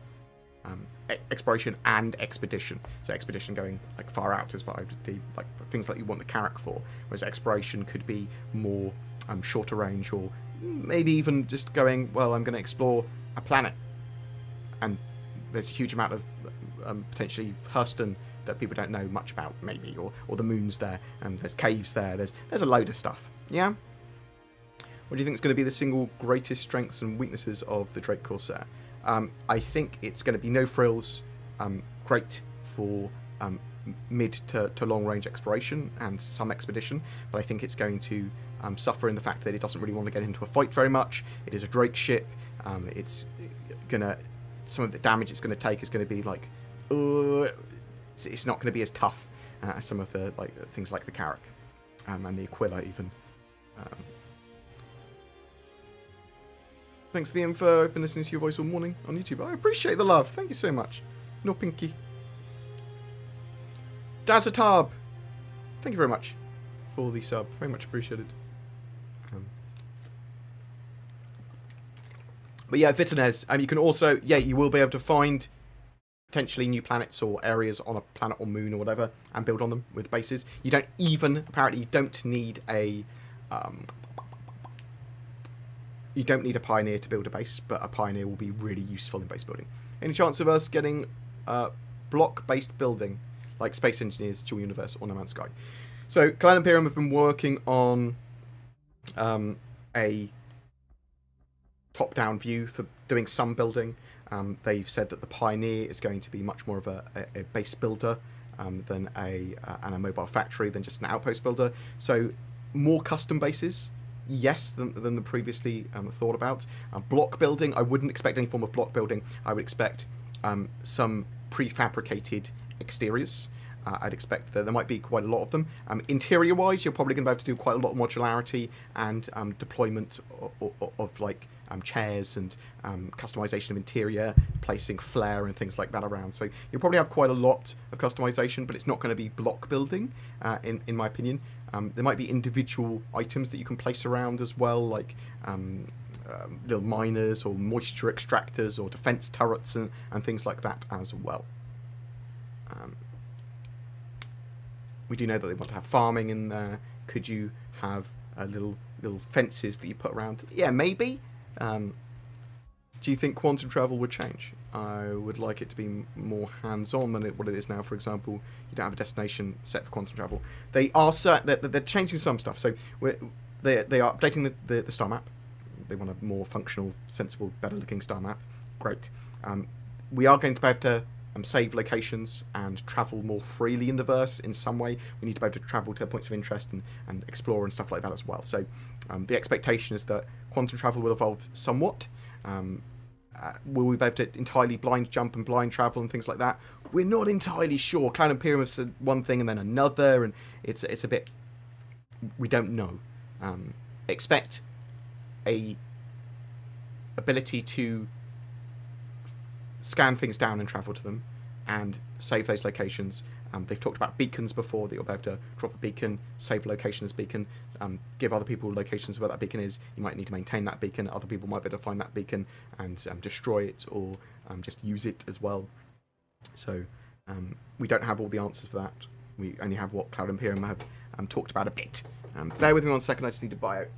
[SPEAKER 1] Exploration and expedition. So expedition going like far out is what I would do, like things that you want the Carrack for, whereas exploration could be more shorter range, or maybe even just going, well, I'm going to explore a planet, and there's a huge amount of potentially Hurston that people don't know much about, maybe, or the moon's there, and there's caves there, there's a load of stuff. Yeah? What do you think is going to be the single greatest strengths and weaknesses of the Drake Corsair? I think it's going to be no frills, great for mid to long range exploration and some expedition, but I think it's going to suffer in the fact that it doesn't really want to get into a fight very much. It is a Drake ship. It's gonna, some of the damage it's going to take is going to be like, it's not going to be as tough as some of the things like the Carrack and the Aquila even. Thanks to the info. I've been listening to your voice all morning on YouTube. I appreciate the love. Thank you so much. No pinky. Dazatab. Thank you very much for the sub. Very much appreciated. But yeah, Vitanes. You can also, you will be able to find potentially new planets or areas on a planet or moon or whatever and build on them with bases. You don't even, apparently, you don't need a pioneer to build a base, but a pioneer will be really useful in base building. Any chance of us getting block-based building, like Space Engineers, Dual Universe, or No Man's Sky? So, Cloud Imperium have been working on a top-down view for doing some building. They've said that the Pioneer is going to be much more of a base builder than and a mobile factory than just an outpost builder. So, more custom bases. Yes, than the previously thought about. Block building, I wouldn't expect any form of block building. I would expect some prefabricated exteriors. I'd expect that there might be quite a lot of them. Interior-wise, you're probably going to be able to do quite a lot of modularity and deployment of like chairs and customization of interior, placing flair and things like that around. So you'll probably have quite a lot of customization, but it's not going to be block building, in my opinion. There might be individual items that you can place around as well, like little miners or moisture extractors or defense turrets and things like that as well. We do know that they want to have farming in there. Could you have little fences that you put around? Yeah, maybe. Do you think quantum travel would change? I would like it to be more hands-on than what it is now. For example, you don't have a destination set for quantum travel. They are they're changing some stuff. So they are updating the star map. they want a more functional, sensible, better-looking star map. Great. We are going to be able to save locations and travel more freely in the verse in some way. We need to be able to travel to points of interest and explore and stuff like that as well. So the expectation is that quantum travel will evolve somewhat. Will we be able to entirely blind jump and blind travel and things like that? We're not entirely sure. Cloud Imperium have said one thing and then another, and it's a bit... We don't know. Expect a ability to scan things down and travel to them and save those locations. They've talked about beacons before, that you'll be able to drop a beacon, save a location as beacon, give other people locations where that beacon is. You might need to maintain that beacon. Other people might be able to find that beacon and destroy it, or just use it as well. So we don't have all the answers for that. We only have what Cloud Imperium have talked about a bit. Bear with me 1 second, I just need to buy out.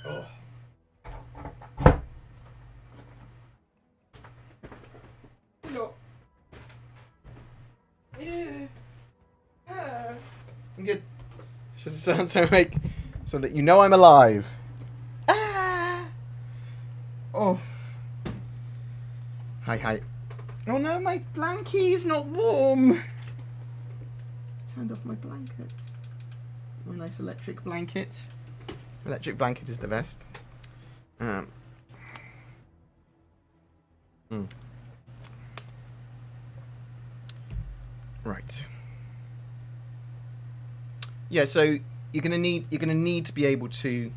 [SPEAKER 1] Oh. No. Yeah. I'm good. Just sound so like so that you know I'm alive. Ah. Oh. Hi. Oh no, my blankie's not warm. Turned off my blanket. My nice electric blanket. Electric blanket is the best. Right. Yeah, so you're gonna need to be able to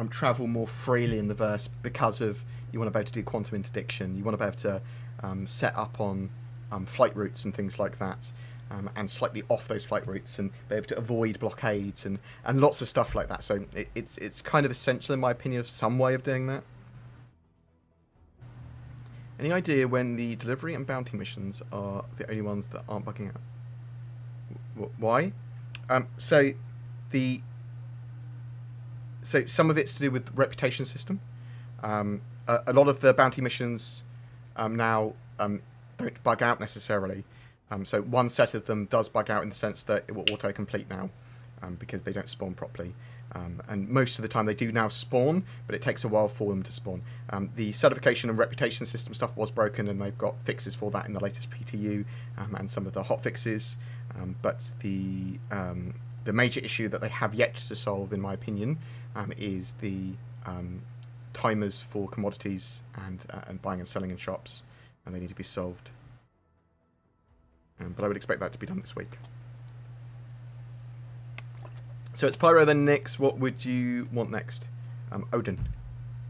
[SPEAKER 1] travel more freely in the verse because of you want to be able to do quantum interdiction. You want to be able to set up on flight routes and things like that. And slightly off those flight routes and be able to avoid blockades and lots of stuff like that. So it's kind of essential, in my opinion, of some way of doing that. Any idea when the delivery and bounty missions are the only ones that aren't bugging out? Why? So some of it's to do with reputation system. A lot of the bounty missions now don't bug out necessarily. So one set of them does bug out in the sense that it will auto-complete now because they don't spawn properly. And most of the time they do now spawn, but it takes a while for them to spawn. The certification and reputation system stuff was broken, and they've got fixes for that in the latest PTU and some of the hot fixes. But the major issue that they have yet to solve, in my opinion, is the timers for commodities and buying and selling in shops, and they need to be solved But I would expect that to be done this week. So it's Pyro, then Nyx. What would you want next? Odin.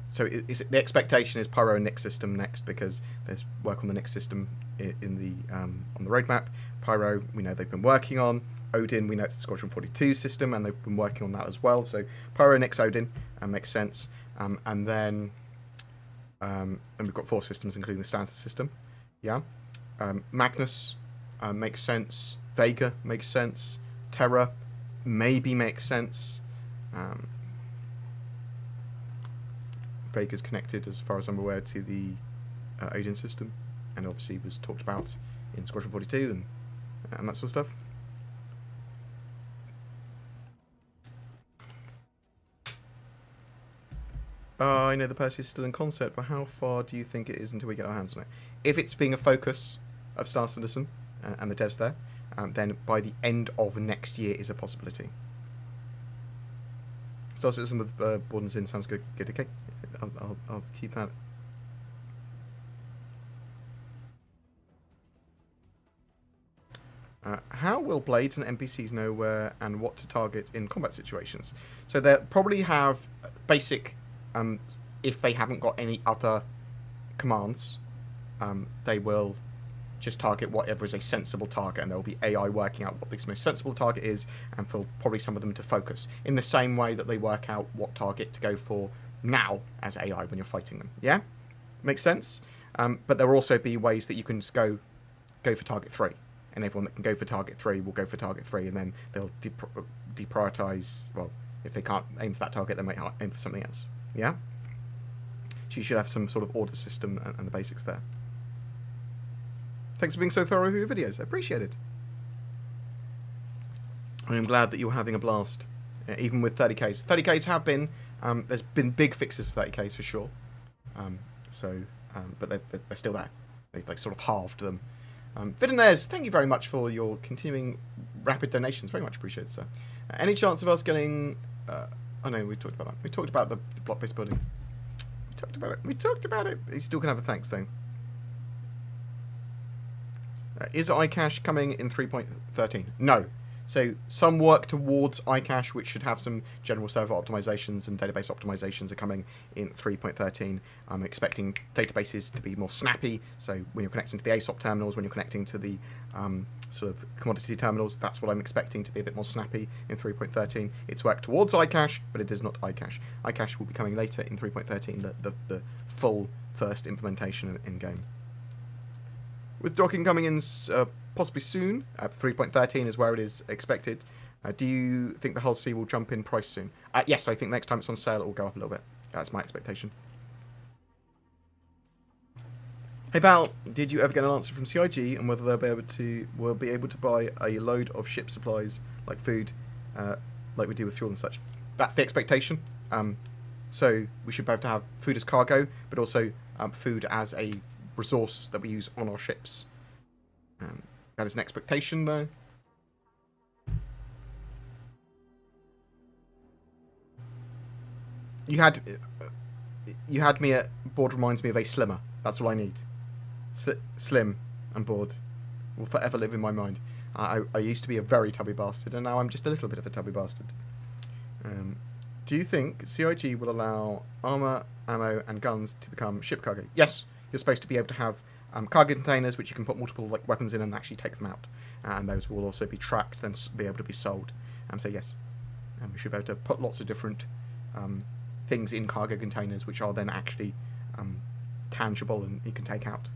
[SPEAKER 1] So the expectation is Pyro and Nyx system next, because there's work on the Nyx system in the on the roadmap. Pyro, we know they've been working on. Odin, we know it's the Squadron 42 system, and they've been working on that as well. So Pyro, Nyx, Odin makes sense. And then and we've got 4 systems, including the standard system. Yeah. Magnus makes sense. Vega makes sense. Terra maybe makes sense. Vega's connected, as far as I'm aware, to the Odin system, and obviously was talked about in Squadron 42 and that sort of stuff. I know the Percy is still in concept, but how far do you think it is until we get our hands on it? If it's being a focus of Star Citizen and the devs there, then by the end of next year is a possibility. Star Citizen with Board and Zin sounds good. Good, okay. I'll keep that. How will Blades and NPCs know where and what to target in combat situations? So they'll probably have basic, if they haven't got any other commands, they will just target whatever is a sensible target, and there will be AI working out what the most sensible target is, and for probably some of them to focus in the same way that they work out what target to go for now as AI when you're fighting them. Yeah, makes sense. But there will also be ways that you can just go for target 3, and everyone that can go for target 3 will go for target 3, and then they'll deprioritize. Well, if they can't aim for that target, they might aim for something else. Yeah. So you should have some sort of order system and the basics there. Thanks for being so thorough with your videos. I appreciate it. I am glad that you're having a blast, even with 30Ks. 30Ks have been, there's been big fixes for 30Ks for sure. But they're still there. They sort of halved them. Vidinez, thank you very much for your continuing rapid donations. Very much appreciated, sir. Any chance of us getting... oh no, we talked about that. We talked about the block-based building. We talked about it. You still can have a thanks thing. Is iCache coming in 3.13? No. So some work towards iCache, which should have some general server optimizations and database optimizations, are coming in 3.13. I'm expecting databases to be more snappy. So when you're connecting to the ASOP terminals, when you're connecting to the sort of commodity terminals, that's what I'm expecting to be a bit more snappy in 3.13. It's work towards iCache, but it is not iCache. iCache will be coming later in 3.13, the full first implementation in game. With docking coming in possibly soon, 3.13 is where it is expected. Do you think the Hull C will jump in price soon? Yes, I think next time it's on sale it will go up a little bit. That's my expectation. Hey Val, did you ever get an answer from CIG on whether we'll be able to buy a load of ship supplies like food, like we do with fuel and such? That's the expectation. So we should be able to have food as cargo, but also food as a resource that we use on our ships. That is an expectation, though. You had me at board reminds me of a slimmer. That's all I need. Slim and bored will forever live in my mind. I used to be a very tubby bastard, and now I'm just a little bit of a tubby bastard. Do you think CIG will allow armor, ammo, and guns to become ship cargo? Yes. You're supposed to be able to have cargo containers which you can put multiple weapons in and actually take them out, and those will also be tracked, then be able to be sold. So yes, we should be able to put lots of different things in cargo containers which are then actually tangible and you can take out.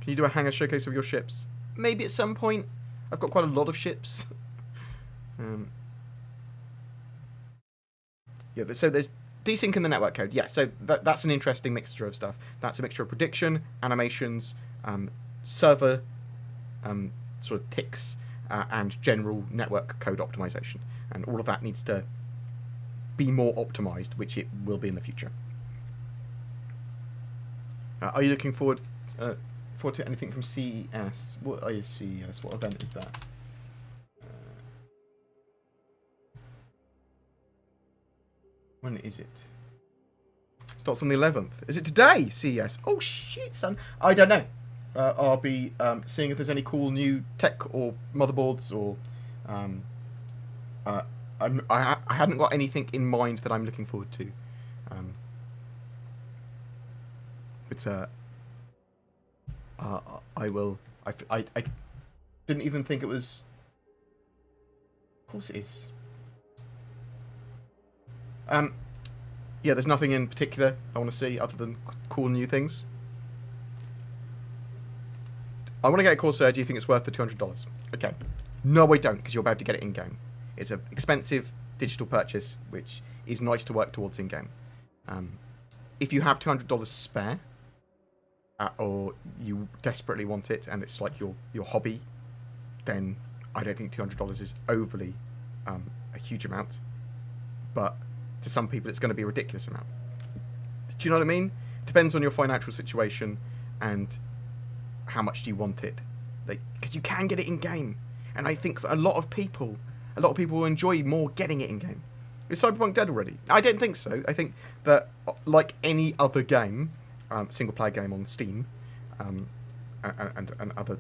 [SPEAKER 1] Can you do a hangar showcase of your ships? Maybe at some point. I've got quite a lot of ships. Yeah, so there's desync in the network code, yeah, so that's an interesting mixture of stuff. That's a mixture of prediction, animations, server sort of ticks, and general network code optimization. And all of that needs to be more optimized, which it will be in the future. Are you looking forward to anything from CES? What is CES? What event is that? When is it? Starts on the 11th. Is it today, CES? Oh, shit, son. I don't know. I'll be seeing if there's any cool new tech or motherboards or. I hadn't got anything in mind that I'm looking forward to. But I will. I didn't even think it was. Of course it is. Yeah, there's nothing in particular I want to see other than cool new things. I want to get a Corsair. Do you think it's worth the $200? Okay. No, I don't, because you're about to get it in-game. It's an expensive digital purchase, which is nice to work towards in-game. If you have $200 spare, or you desperately want it, and it's like your hobby, then I don't think $200 is overly a huge amount. But to some people, it's going to be a ridiculous amount. Do you know what I mean? It depends on your financial situation and how much do you want it. Because you can get it in-game. And I think for a lot of people will enjoy more getting it in-game. Is Cyberpunk dead already? I don't think so. I think that, like any other game, single-player game on Steam, and other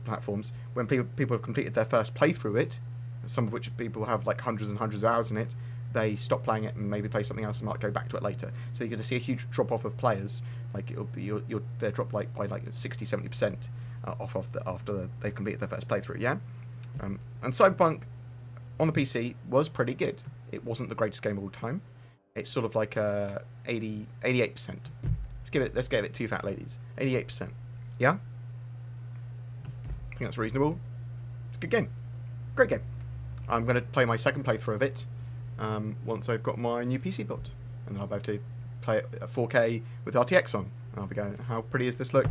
[SPEAKER 1] platforms, when people have completed their first playthrough it, some of which people have like hundreds and hundreds of hours in it, they stop playing it and maybe play something else and might go back to it later. So you're going to see a huge drop-off of players. Like it'll be they'll drop like by like 60-70% off of after they've completed their first playthrough. Yeah. And Cyberpunk on the PC was pretty good. It wasn't the greatest game of all time. It's sort of like 88%. Let's give it two fat ladies. 88%. Yeah? I think that's reasonable. It's a good game. Great game. I'm going to play my second playthrough of it once I've got my new PC built. And then I'll be able to play it at 4K with RTX on. And I'll be going, how pretty does this look?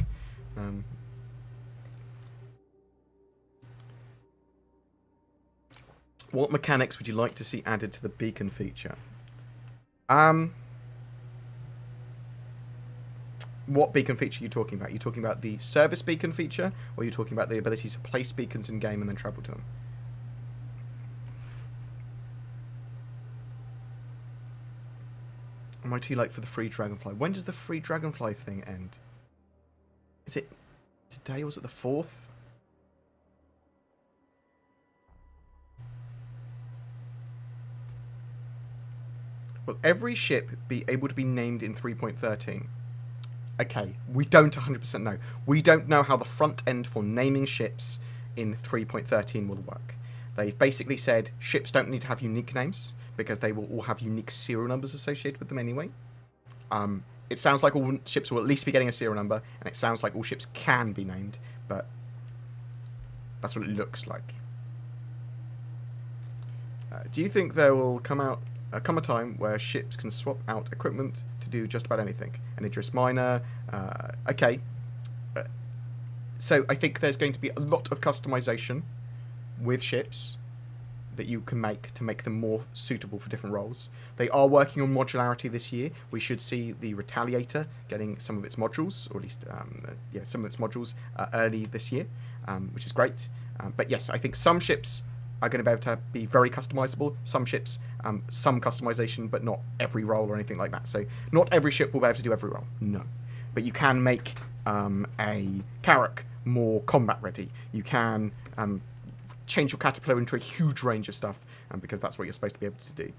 [SPEAKER 1] What mechanics would you like to see added to the beacon feature? What beacon feature are you talking about? Are you talking about the service beacon feature, or are you talking about the ability to place beacons in game and then travel to them? Am I too late for the free Dragonfly? When does the free Dragonfly thing end? Is it today, or was it the 4th? Will every ship be able to be named in 3.13? Okay, we don't 100% know. We don't know how the front end for naming ships in 3.13 will work. They've basically said ships don't need to have unique names because they will all have unique serial numbers associated with them anyway. It sounds like all ships will at least be getting a serial number, and it sounds like all ships can be named, but that's what it looks like. Do you think there will come a time where ships can swap out equipment to do just about anything? An Idris miner, okay. So I think there's going to be a lot of customization with ships that you can make to make them more suitable for different roles. They are working on modularity this year. We should see the Retaliator getting some of its modules, or at least some of its modules early this year, which is great. But yes, I think some ships are going to be able to be very customizable. Some ships, some customization, but not every role or anything like that. So not every ship will be able to do every role, no. But you can make a Carrack more combat ready. You can change your Caterpillar into a huge range of stuff, because that's what you're supposed to be able to do.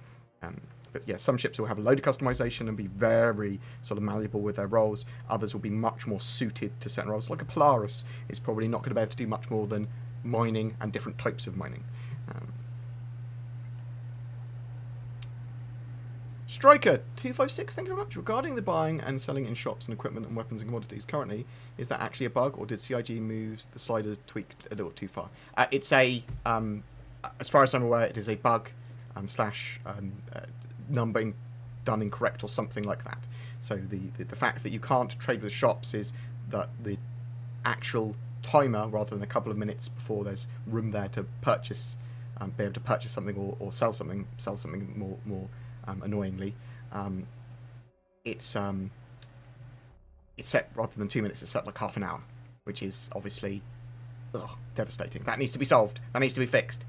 [SPEAKER 1] But yeah, some ships will have a load of customization and be very sort of malleable with their roles. Others will be much more suited to certain roles. Like a Polaris is probably not going to be able to do much more than mining and different types of mining. Striker256, thank you very much. Regarding the buying and selling in shops and equipment and weapons and commodities currently, is that actually a bug, or did CIG move the sliders tweaked a little too far? It's a, as far as I'm aware, it is a bug slash numbering done incorrect or something like that. So the fact that you can't trade with shops is that the actual timer, rather than a couple of minutes before there's room there to purchase, be able to purchase something or sell something more annoyingly, it's set, rather than 2 minutes, it's set like half an hour, which is obviously devastating. That needs to be solved. That needs to be fixed.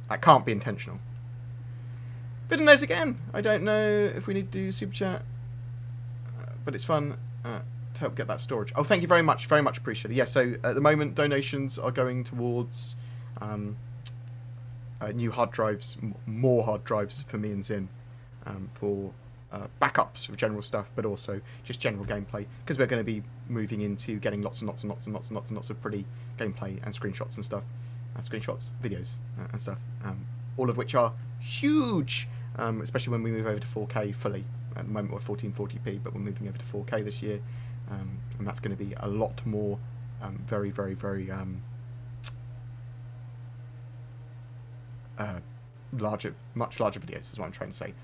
[SPEAKER 1] That can't be intentional. Bitterness again. I don't know if we need to do super chat, but it's fun. to help get that storage. Oh, thank you very much appreciated. Yeah, so at the moment donations are going towards new hard drives, more hard drives for me and Zin, for backups of general stuff, but also just general gameplay, because we're going to be moving into getting lots and lots of pretty gameplay and screenshots and stuff, videos and stuff, all of which are huge, especially when we move over to 4K fully. At the moment we're 1440p, but we're moving over to 4K this year, and that's going to be a lot more very larger, much larger videos is what I'm trying to say.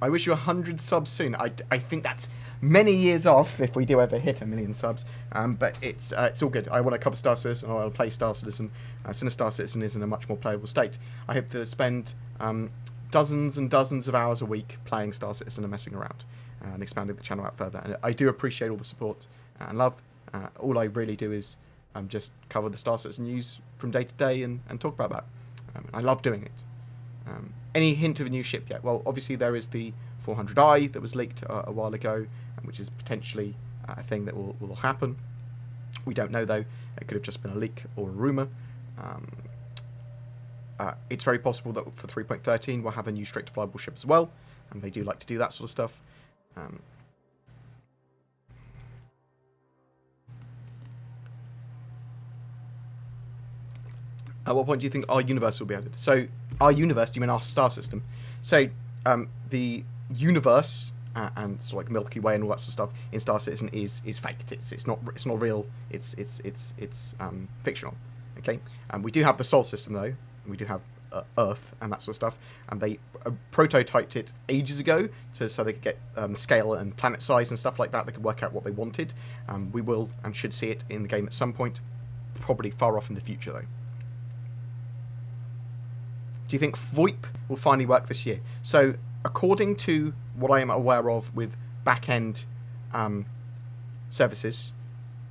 [SPEAKER 1] I wish you 100 subs soon. I think that's many years off if we do ever hit 1 million subs. But it's all good. I want to cover Star Citizen, or I want to play Star Citizen. Since Star Citizen is in a much more playable state, I hope to spend dozens and dozens of hours a week playing Star Citizen and messing around and expanding the channel out further. And I do appreciate all the support and love. All I really do is just cover the Star Citizen news from day to day and talk about that. I love doing it. Any hint of a new ship yet? Well, obviously there is the 400i that was leaked a while ago, which is potentially a thing that will happen. We don't know though. It could have just been a leak or a rumour. It's very possible that for 3.13 we'll have a new straight to flyable ship as well, and they do like to do that sort of stuff. At what point do you think our universe will be added? So, our universe, do you mean our star system? So, the universe and sort of like Milky Way and all that sort of stuff in Star Citizen is faked. It's not real. It's fictional. Okay. We do have the Sol system though. We do have Earth and that sort of stuff. And they prototyped it ages ago so they could get scale and planet size and stuff like that. They could work out what they wanted. We will and should see it in the game at some point. Probably far off in the future though. Do you think VoIP will finally work this year? So, according to what I am aware of with back-end services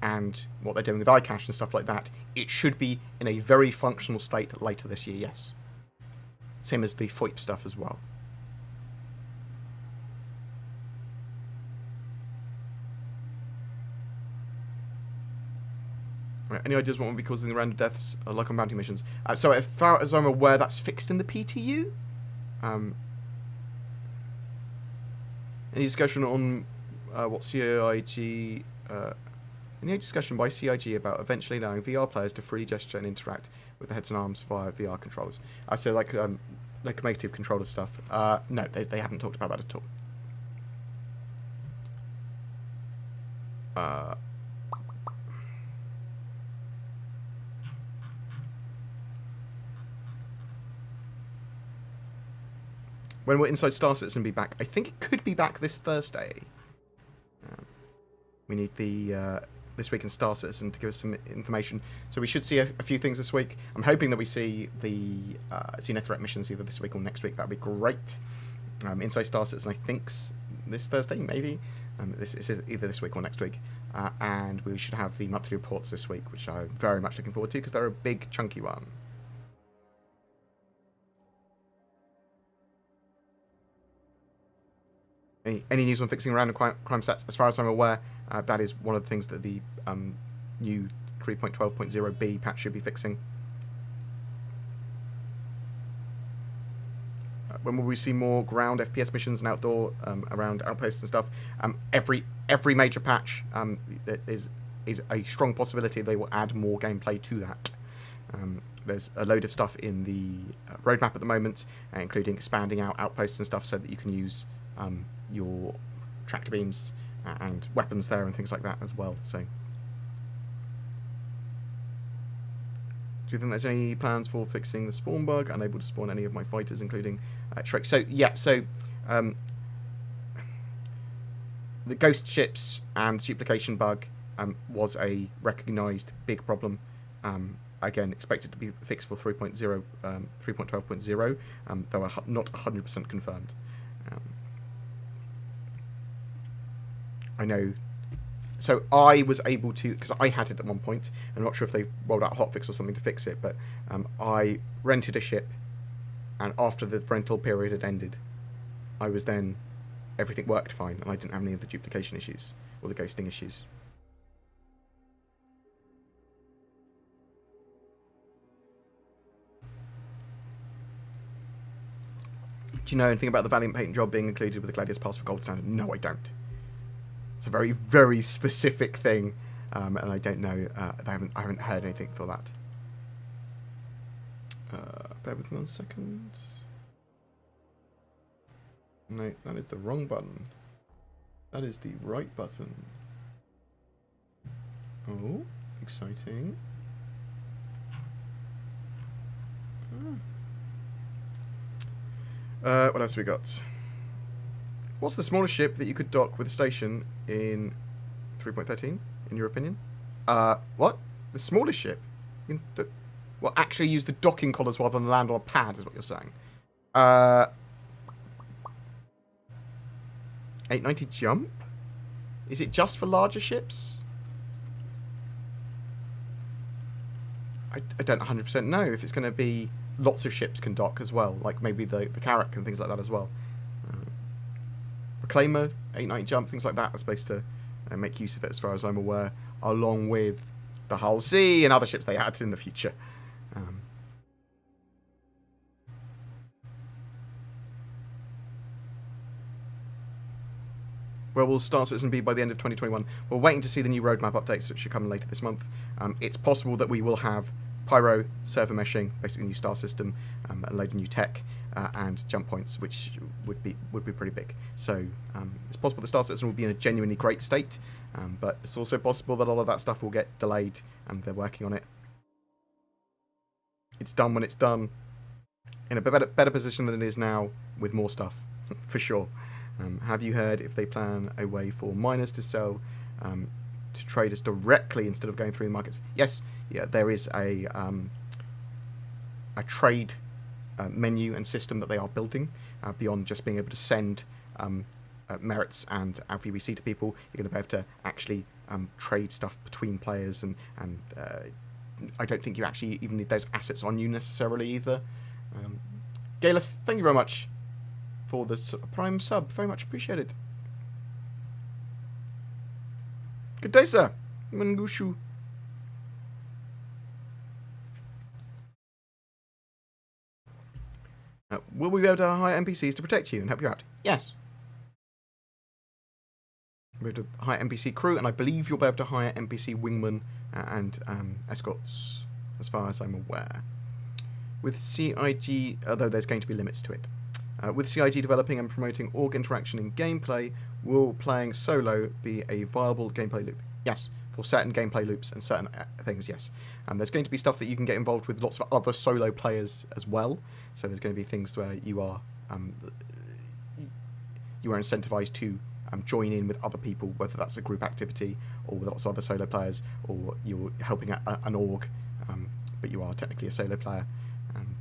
[SPEAKER 1] and what they're doing with iCache and stuff like that, it should be in a very functional state later this year, yes. Same as the VoIP stuff as well. Any ideas what will be causing the random deaths like on bounty missions? So as far as I'm aware, that's fixed in the PTU. Any discussion on what CIG... any discussion by CIG about eventually allowing VR players to freely gesture and interact with the heads and arms via VR controllers? So like locomotive controller stuff. No, they haven't talked about that at all. When will Inside Star Citizen be back? I think it could be back this Thursday. We need the This Week in Star Citizen to give us some information. So we should see a few things this week. I'm hoping that we see the Xeno Threat missions either this week or next week. That'd be great. Inside Star Citizen, I think's this Thursday, maybe. This is either this week or next week. And we should have the monthly reports this week, which I'm very much looking forward to because they're a big, chunky one. Any news on fixing random crime stats? As far as I'm aware, that is one of the things that the new 3.12.0b patch should be fixing. When will we see more ground FPS missions and outdoor around outposts and stuff? Every major patch is a strong possibility they will add more gameplay to that. There's a load of stuff in the roadmap at the moment, including expanding out outposts and stuff so that you can use your tractor beams and weapons there and things like that as well. So, do you think there's any plans for fixing the spawn bug? Unable to spawn any of my fighters, including Shrek. So yeah, the ghost ships and duplication bug was a recognised big problem. Again, expected to be fixed for 3.12.0, though not 100% confirmed. I know. So I was able to, because I had it at one point. I'm not sure if they've rolled out a hotfix or something to fix it, but I rented a ship, and after the rental period had ended, everything worked fine, and I didn't have any of the duplication issues or the ghosting issues. Do you know anything about the Valiant paint job being included with the Gladius Pass for Gold Standard? No, I don't. It's a very, very specific thing, and I don't know. I haven't heard anything for that. Bear with me 1 second. No, that is the wrong button. That is the right button. Oh, exciting. What else have we got? What's the smallest ship that you could dock with a station in 3.13, in your opinion? What? The smallest ship? Well, actually use the docking collars rather than land on a pad, is what you're saying. 890 jump? Is it just for larger ships? I don't 100% know if it's going to be lots of ships can dock as well, like maybe the Carrack and things like that as well. Reclaimer, 890 jump, things like that are supposed to make use of it as far as I'm aware, along with the Hull C and other ships they add in the future. Where will Star Citizen be by the end of 2021? We're waiting to see the new roadmap updates, which should come later this month. It's possible that we will have Pyro, server meshing, basically a new star system, a load of new tech, and jump points, which would be pretty big. So it's possible the Star Citizen will be in a genuinely great state, but it's also possible that all of that stuff will get delayed, and they're working on it. It's done when it's done, in a better position than it is now, with more stuff, for sure. Have you heard if they plan a way for miners to sell to traders directly instead of going through the markets? Yes, yeah, there is a trade menu and system that they are building beyond just being able to send merits and VBC to people. You're going to be able to actually trade stuff between players, and I don't think you actually even need those assets on you necessarily either. Galeth, thank you very much for the Prime sub. Very much appreciated. Good day, sir. Mangushu. Will we be able to hire NPCs to protect you and help you out? Yes. We're able to hire NPC crew, and I believe you'll be able to hire NPC wingmen and escorts, as far as I'm aware. With CIG, although there's going to be limits to it. With CIG developing and promoting org interaction in gameplay, will playing solo be a viable gameplay loop? Yes, for certain gameplay loops and certain things, yes. There's going to be stuff that you can get involved with lots of other solo players as well. So there's going to be things where you are incentivized to join in with other people, whether that's a group activity or with lots of other solo players, or you're helping an org, but you are technically a solo player.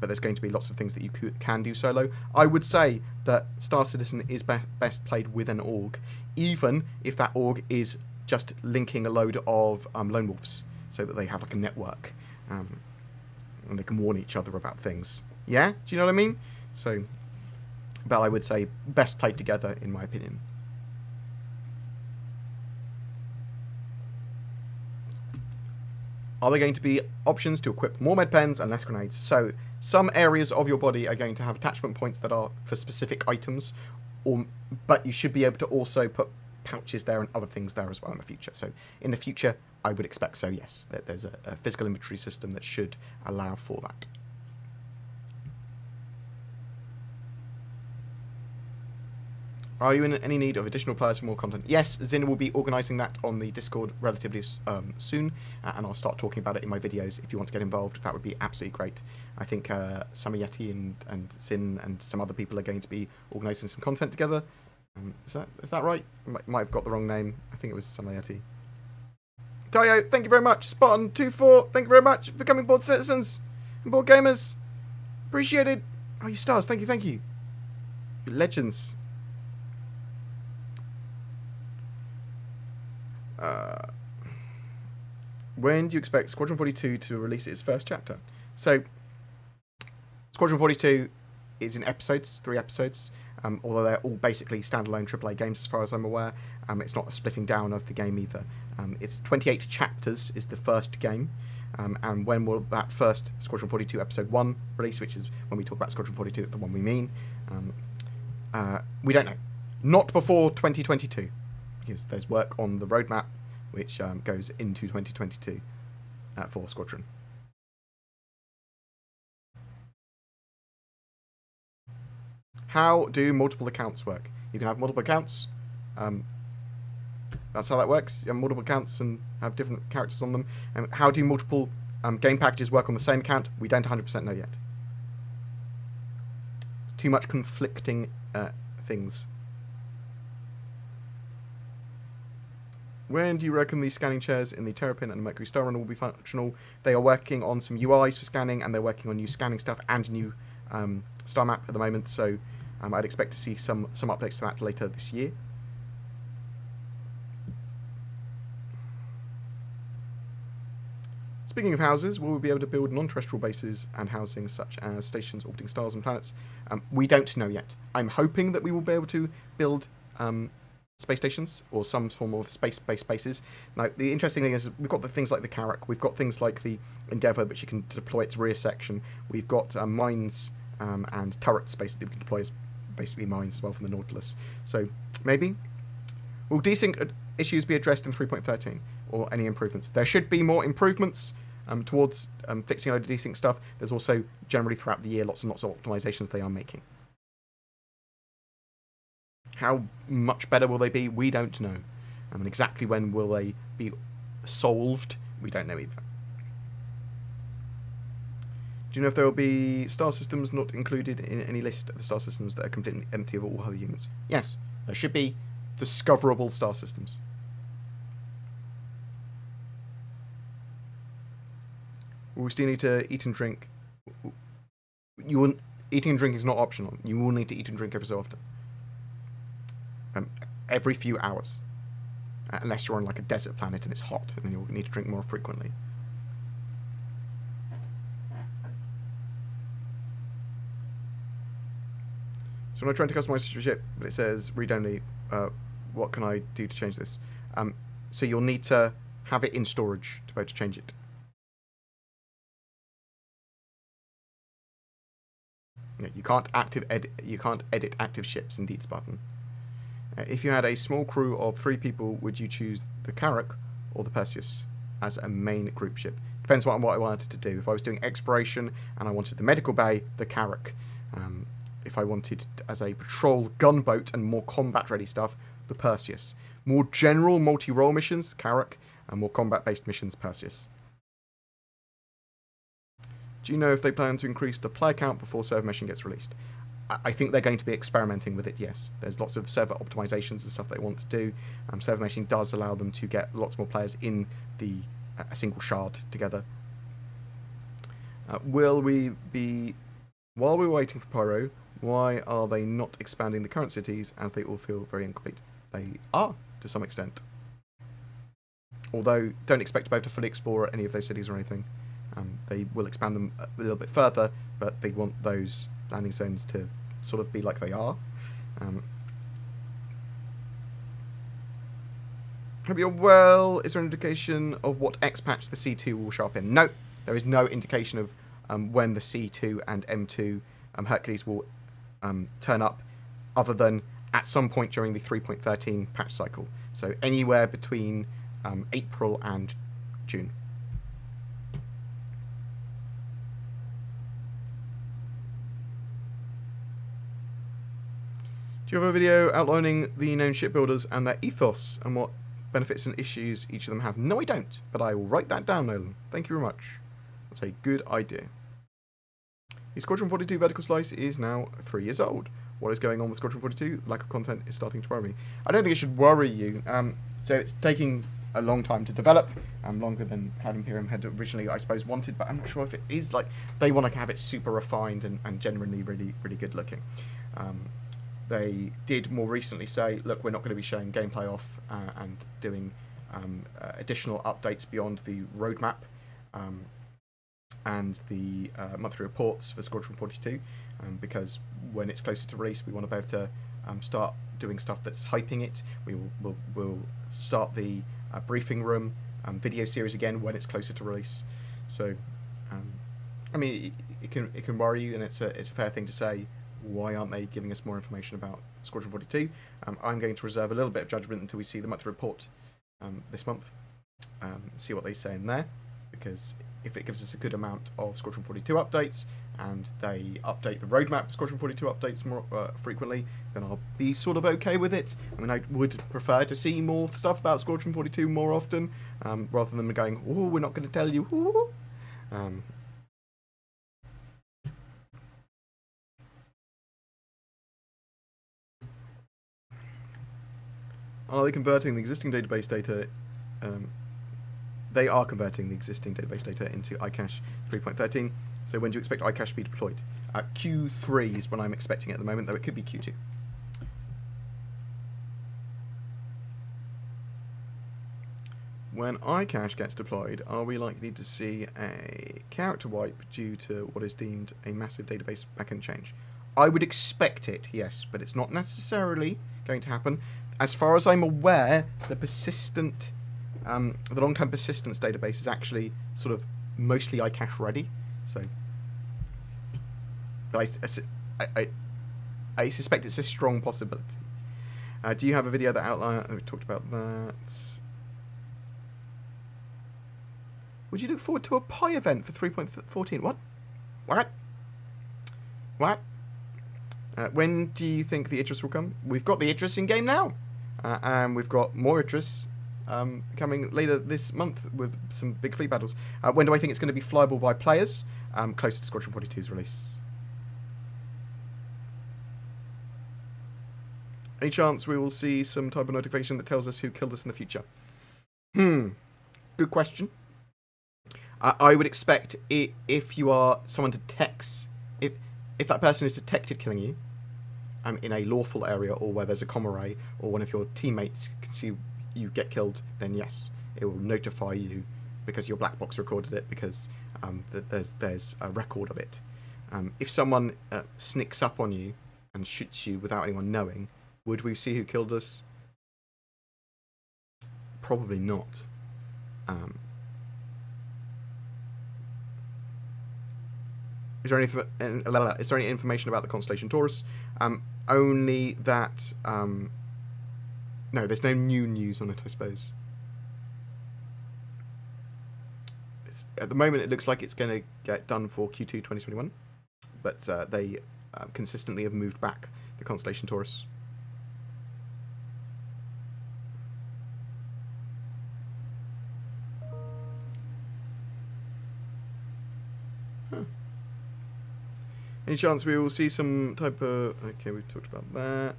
[SPEAKER 1] But there's going to be lots of things that you can do solo. I would say that Star Citizen is best played with an org, even if that org is just linking a load of lone wolves, so that they have like a network, and they can warn each other about things. Yeah? Do you know what I mean? So, but I would say best played together, in my opinion. Are there going to be options to equip more med pens and less grenades? So some areas of your body are going to have attachment points that are for specific items, but you should be able to also put pouches there and other things there as well in the future. So in the future, I would expect so, yes. There's a physical inventory system that should allow for that. Are you in any need of additional players for more content? Yes, Zin will be organising that on the Discord relatively soon, and I'll start talking about it in my videos. If you want to get involved, that would be absolutely great. I think Samayeti and Zin and some other people are going to be organising some content together. Is that right? Might have got the wrong name. I think it was Samayeti. Tayo, thank you very much. Spartan24, thank you very much for becoming board citizens and board gamers. Appreciated. Oh, you stars, thank you. You're legends. When do you expect Squadron 42 to release its first chapter? So, Squadron 42 is in episodes, 3 episodes. although they're all basically standalone AAA games as far as I'm aware. It's not a splitting down of the game either. It's 28 chapters is the first game, and when will that first Squadron 42 Episode 1 release, which is when we talk about Squadron 42, it's the one we mean. We don't know. Not before 2022, because there's work on the roadmap which goes into 2022 for Squadron. How do multiple accounts work? You can have multiple accounts. That's how that works. You have multiple accounts and have different characters on them. How do multiple game packages work on the same account? We don't 100% know yet. It's too much conflicting things. When do you reckon the scanning chairs in the Terrapin and Mercury Star Runner will be functional? They are working on some UIs for scanning, and they're working on new scanning stuff and new star map at the moment, so I'd expect to see some updates to that later this year. Speaking of houses, will we be able to build non-terrestrial bases and housing such as stations orbiting stars and planets? We don't know yet. I'm hoping that we will be able to build space stations or some form of space-based bases. Now, the interesting thing is we've got the things like the Carrack, we've got things like the Endeavour, which you can deploy its rear section. We've got mines and turrets, basically, we can deploy as basically mines as well from the Nautilus. So, maybe. Will desync issues be addressed in 3.13 or any improvements? There should be more improvements towards fixing a load of desync stuff. There's also, generally throughout the year, lots and lots of optimizations they are making. How much better will they be? We don't know. And exactly when will they be solved? We don't know either. Do you know if there will be star systems not included in any list of the star systems that are completely empty of all other humans? Yes, there should be discoverable star systems. Will we still need to eat and drink? Eating and drinking is not optional. You will need to eat and drink every so often. Every few hours. Unless you're on like a desert planet and it's hot, and then you'll need to drink more frequently. So when I'm trying to customize your ship, but it says read only, what can I do to change this? So you'll need to have it in storage to be able to change it. You can't edit active ships, indeed, Spartan. If you had a small crew of 3 people, would you choose the Carrack or the Perseus as a main group ship? Depends on what I wanted to do. If I was doing exploration and I wanted the medical bay, the Carrack. If I wanted as a patrol gunboat and more combat-ready stuff, the Perseus. More general multi-role missions, Carrack, and more combat-based missions, Perseus. Do you know if they plan to increase the player count before server meshing gets released? I think they're going to be experimenting with it, yes. There's lots of server optimizations and stuff they want to do. Server meshing does allow them to get lots more players in a single shard together. While we're waiting for Pyro, why are they not expanding the current cities as they all feel very incomplete? They are, to some extent. Although, don't expect to be able to fully explore any of those cities or anything. They will expand them a little bit further, but they want those landing zones to sort of be like they are. Hope you're well. Is there an indication of what X patch the C2 will show up in? No, there is no indication of when the C2 and M2 Hercules will turn up, other than at some point during the 3.13 patch cycle. So anywhere between April and June. Do you have a video outlining the known shipbuilders and their ethos and what benefits and issues each of them have? No, I don't, but I will write that down, Nolan. Thank you very much. That's a good idea. The Squadron 42 vertical slice is now 3 years old. What is going on with Squadron 42? Lack of content is starting to worry me. I don't think it should worry you. So it's taking a long time to develop, longer than Cloud Imperium had originally, I suppose, wanted, but I'm not sure if it is like they want to have it super refined and genuinely really, really good looking. They did more recently say, look, we're not going to be showing gameplay off and doing additional updates beyond the roadmap and the monthly reports for Squadron 42, because when it's closer to release, we want to be able to start doing stuff that's hyping it. We'll start the briefing room video series again when it's closer to release. So, I mean, it can worry you, and it's a fair thing to say. Why aren't they giving us more information about Squadron 42? I'm going to reserve a little bit of judgment until we see the monthly report this month, see what they say in there, because if it gives us a good amount of Squadron 42 updates, and they update the roadmap Squadron 42 updates more frequently, then I'll be sort of okay with it. I mean, I would prefer to see more stuff about Squadron 42 more often, rather than them going, oh, we're not going to tell you. Are they converting the existing database data? They are converting the existing database data into iCache 3.13. So when do you expect iCache to be deployed? Q3 is when I'm expecting it at the moment, though it could be Q2. When iCache gets deployed, are we likely to see a character wipe due to what is deemed a massive database backend change? I would expect it, yes, but it's not necessarily going to happen. As far as I'm aware, the persistent, the long-term persistence database is actually sort of mostly iCache ready. So, but I suspect it's a strong possibility. Do you have a video that outlines? We talked about that. Would you look forward to a Pi event for 3.14? What? What? What? When do you think the Idris will come? We've got the Idris in game now, and we've got more Idris coming later this month with some big fleet battles. When do I think it's going to be flyable by players? Close to Squadron 42's release. Any chance we will see some type of notification that tells us who killed us in the future? Good question. I would expect if you are someone detects, if that person is detected killing you in a lawful area, or where there's a comm array, or one of your teammates can see you get killed, then yes, it will notify you because your black box recorded it, because there's a record of it. If someone sneaks up on you and shoots you without anyone knowing, would we see who killed us? Probably not. Is there any information about the constellation Taurus? Only that... no, there's no new news on it, I suppose. At the moment, it looks like it's going to get done for Q2 2021. But they consistently have moved back the constellation Taurus. Any chance we will see some type of... Okay, we've talked about that.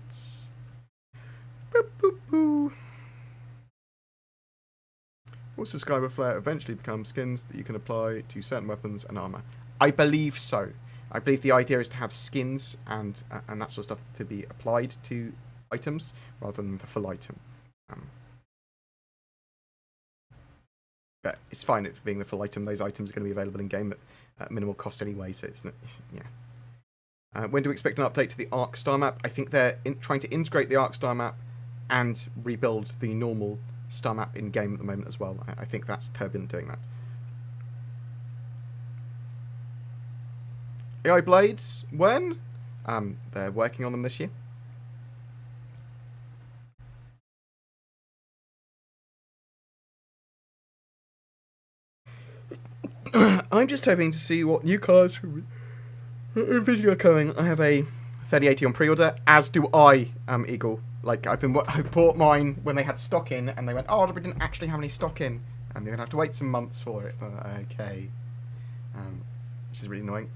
[SPEAKER 1] Boop, boop, boop. Will Subscriber Flare eventually become skins that you can apply to certain weapons and armor? I believe so. I believe the idea is to have skins and that sort of stuff to be applied to items rather than the full item. But it's fine it being the full item. Those items are going to be available in game at minimal cost anyway, so it's not... Yeah. When do we expect an update to the Arc star map? I think they're trying to integrate the Arc star map and rebuild the normal star map in game at the moment as well. I think that's Turbulent doing that. AI Blades, when? They're working on them this year. I'm just hoping to see what new cars NVIDIA are coming. I have a 3080 on pre-order, as do I, Eagle. Like, I bought mine when they had stock in, and they went, oh, we didn't actually have any stock in, and you're going to have to wait some months for it. Okay. Which is really annoying.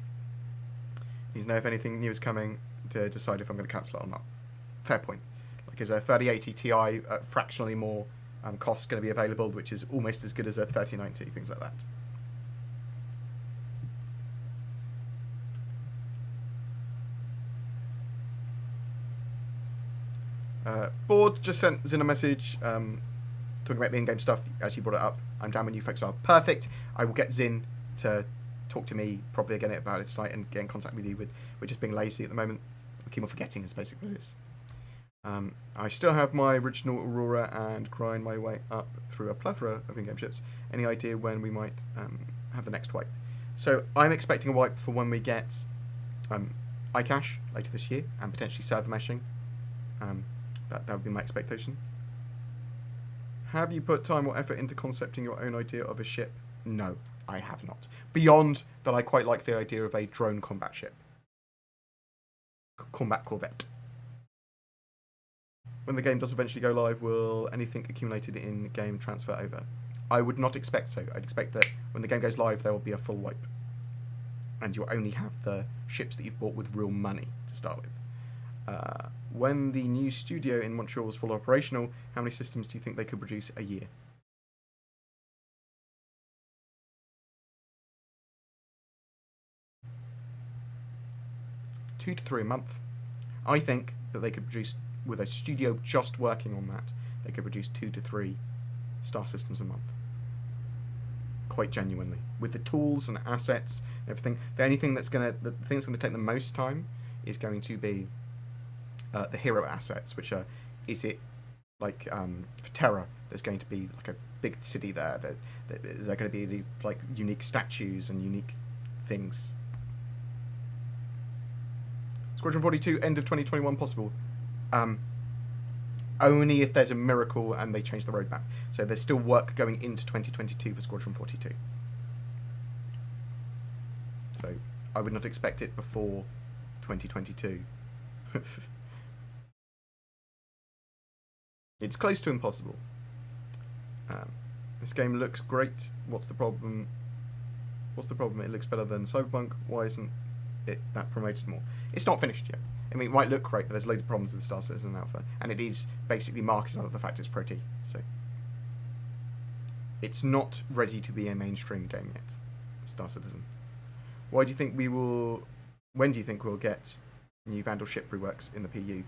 [SPEAKER 1] Need to know if anything new is coming to decide if I'm going to cancel it or not. Fair point. Like, is a 3080 Ti fractionally more cost going to be available, which is almost as good as a 3090, things like that. Board just sent Zin a message talking about the in-game stuff as you brought it up. I'm down when you folks are. Perfect. I will get Zin to talk to me probably again about it tonight and get in contact with you. We're just being lazy at the moment. We keep on forgetting is basically what it is. I still have my original Aurora and grind my way up through a plethora of in-game ships. Any idea when we might have the next wipe? So I'm expecting a wipe for when we get iCache later this year and potentially server meshing. That would be my expectation. Have you put time or effort into concepting your own idea of a ship? No, I have not. Beyond that, I quite like the idea of a drone combat ship. Combat corvette. When the game does eventually go live, will anything accumulated in-game transfer over? I would not expect so. I'd expect that when the game goes live, there will be a full wipe. And you'll only have the ships that you've bought with real money to start with. When the new studio in Montreal was fully operational, how many systems do you think they could produce a year? Two to 3 a month. I think that they could produce, with a studio just working on that, they could produce 2 to 3 Star Systems a month. Quite genuinely. With the tools and assets and everything. The thing that's going to take the most time is going to be the hero assets, which are, like for Terra, there's going to be like a big city there. There's going to be like unique statues and unique things. Squadron 42, end of 2021 possible. Only if there's a miracle and they change the roadmap. So there's still work going into 2022 for Squadron 42. So I would not expect it before 2022. It's close to impossible. This game looks great. What's the problem? It looks better than Cyberpunk. Why isn't it that promoted more? It's not finished yet. I mean, it might look great, but there's loads of problems with Star Citizen Alpha, and it is basically marketed under the fact it's pretty. So it's not ready to be a mainstream game yet. Star Citizen. Why do you think we will? When do you think we'll get new Vandal ship reworks in the PU?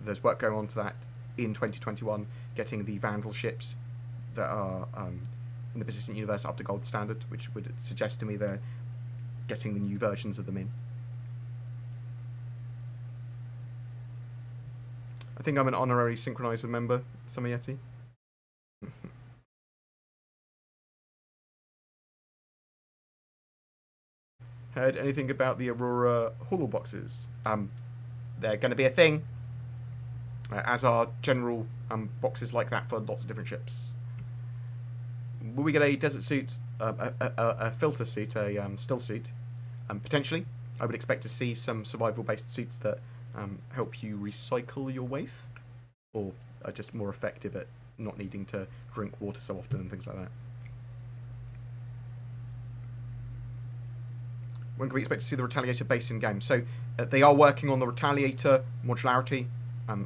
[SPEAKER 1] There's work going on to that in 2021, getting the Vandal ships that are in the Persistent Universe up to gold standard, which would suggest to me they're getting the new versions of them in. I think I'm an honorary Synchronizer member, Samayeti. Heard anything about the Aurora Holo boxes? They're going to be a thing, as are general boxes like that for lots of different ships. Will we get a desert suit, a filter suit, a still suit? Potentially. I would expect to see some survival-based suits that help you recycle your waste, or are just more effective at not needing to drink water so often and things like that. When can we expect to see the Retaliator base in game? So they are working on the Retaliator modularity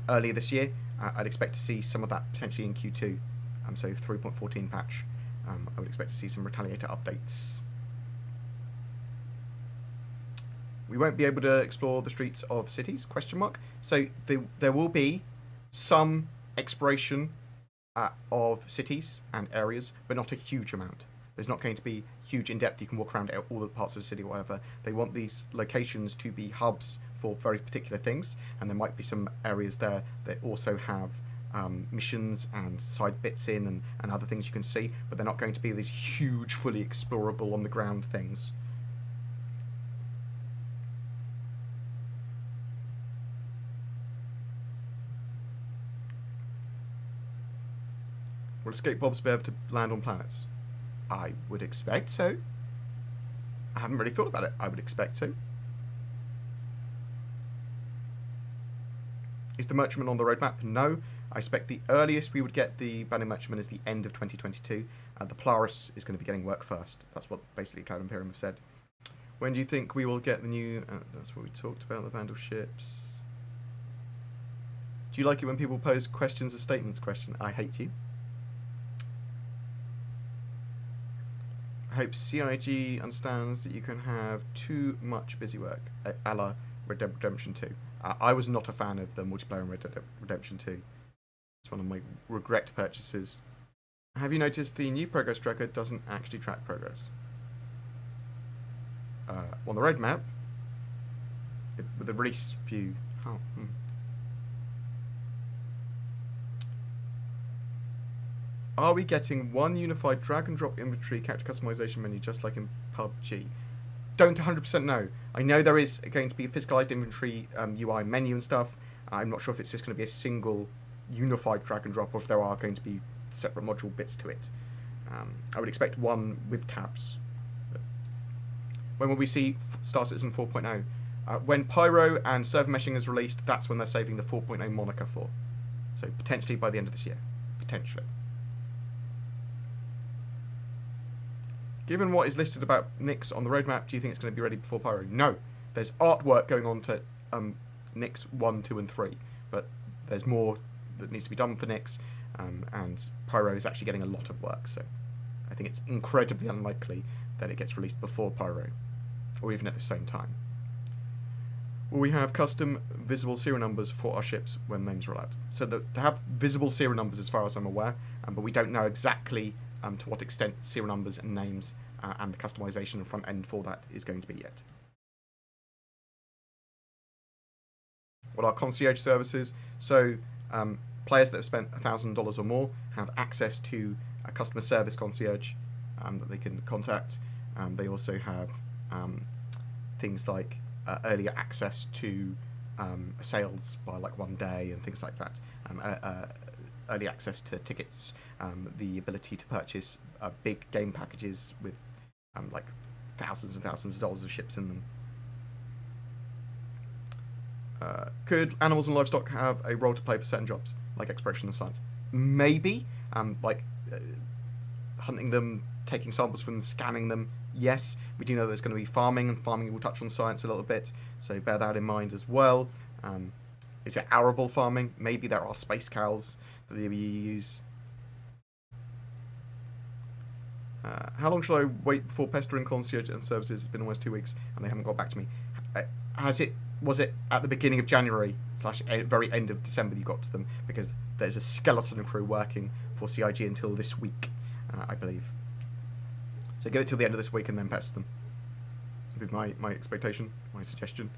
[SPEAKER 1] earlier this year. I'd expect to see some of that potentially in Q2. So 3.14 patch. I would expect to see some Retaliator updates. We won't be able to explore the streets of cities, ? So there will be some exploration of cities and areas, but not a huge amount. There's not going to be huge in-depth, you can walk around all the parts of the city or whatever. They want these locations to be hubs for very particular things, and there might be some areas there that also have missions and side bits in and other things you can see, but they're not going to be these huge, fully explorable on-the-ground things. Will escape bobs be able to land on planets? I would expect so. I haven't really thought about it. I would expect so. Is the Merchantman on the roadmap? No. I expect the earliest we would get the Banner Merchantman is the end of 2022. The Polaris is going to be getting work first. That's what basically Cloud Imperium have said. When do you think we will get the new... that's what we talked about, the Vandal ships. Do you like it when people pose questions as statements? I hate you. I hope CIG understands that you can have too much busy work, a la Red Dead Redemption 2. I was not a fan of the multiplayer in Red Dead Redemption 2. It's one of my regret purchases. Have you noticed the new progress tracker doesn't actually track progress? on the roadmap with the release view. Oh, Are we getting one unified drag and drop inventory character customization menu just like in PUBG? Don't 100% know. I know there is going to be a physicalized inventory UI menu and stuff. I'm not sure if it's just going to be a single unified drag and drop or if there are going to be separate module bits to it. I would expect one with tabs. When will we see Star Citizen 4.0? When Pyro and server meshing is released, that's when they're saving the 4.0 moniker for. So potentially by the end of this year. Potentially. Given what is listed about Nyx on the roadmap, do you think it's going to be ready before Pyro? No. There's artwork going on to Nyx 1, 2, and 3. But there's more that needs to be done for Nyx. And Pyro is actually getting a lot of work. So I think it's incredibly unlikely that it gets released before Pyro. Or even at the same time. Will we have custom visible serial numbers for our ships when names roll out? So to have visible serial numbers as far as I'm aware. But we don't know exactly to what extent serial numbers and names and the customization and front end for that is going to be yet. What are concierge services? So players that have spent $1,000 or more have access to a customer service concierge that they can contact. They also have things like earlier access to sales by like 1 day and things like that. Early access to tickets, the ability to purchase big game packages with like thousands and thousands of dollars of ships in them. Could animals and livestock have a role to play for certain jobs, like exploration and science? Maybe, hunting them, taking samples from them, scanning them. Yes, we do know there's going to be farming, and farming will touch on science a little bit, so bear that in mind as well. Is it arable farming? Maybe there are space cows that they use. How long shall I wait before pestering concierge and services? It's been almost 2 weeks and they haven't got back to me. Was it at the beginning of January / very end of December you got to them? Because there's a skeleton crew working for CIG until this week, I believe. So give it till the end of this week and then pester them. Would be my expectation, my suggestion.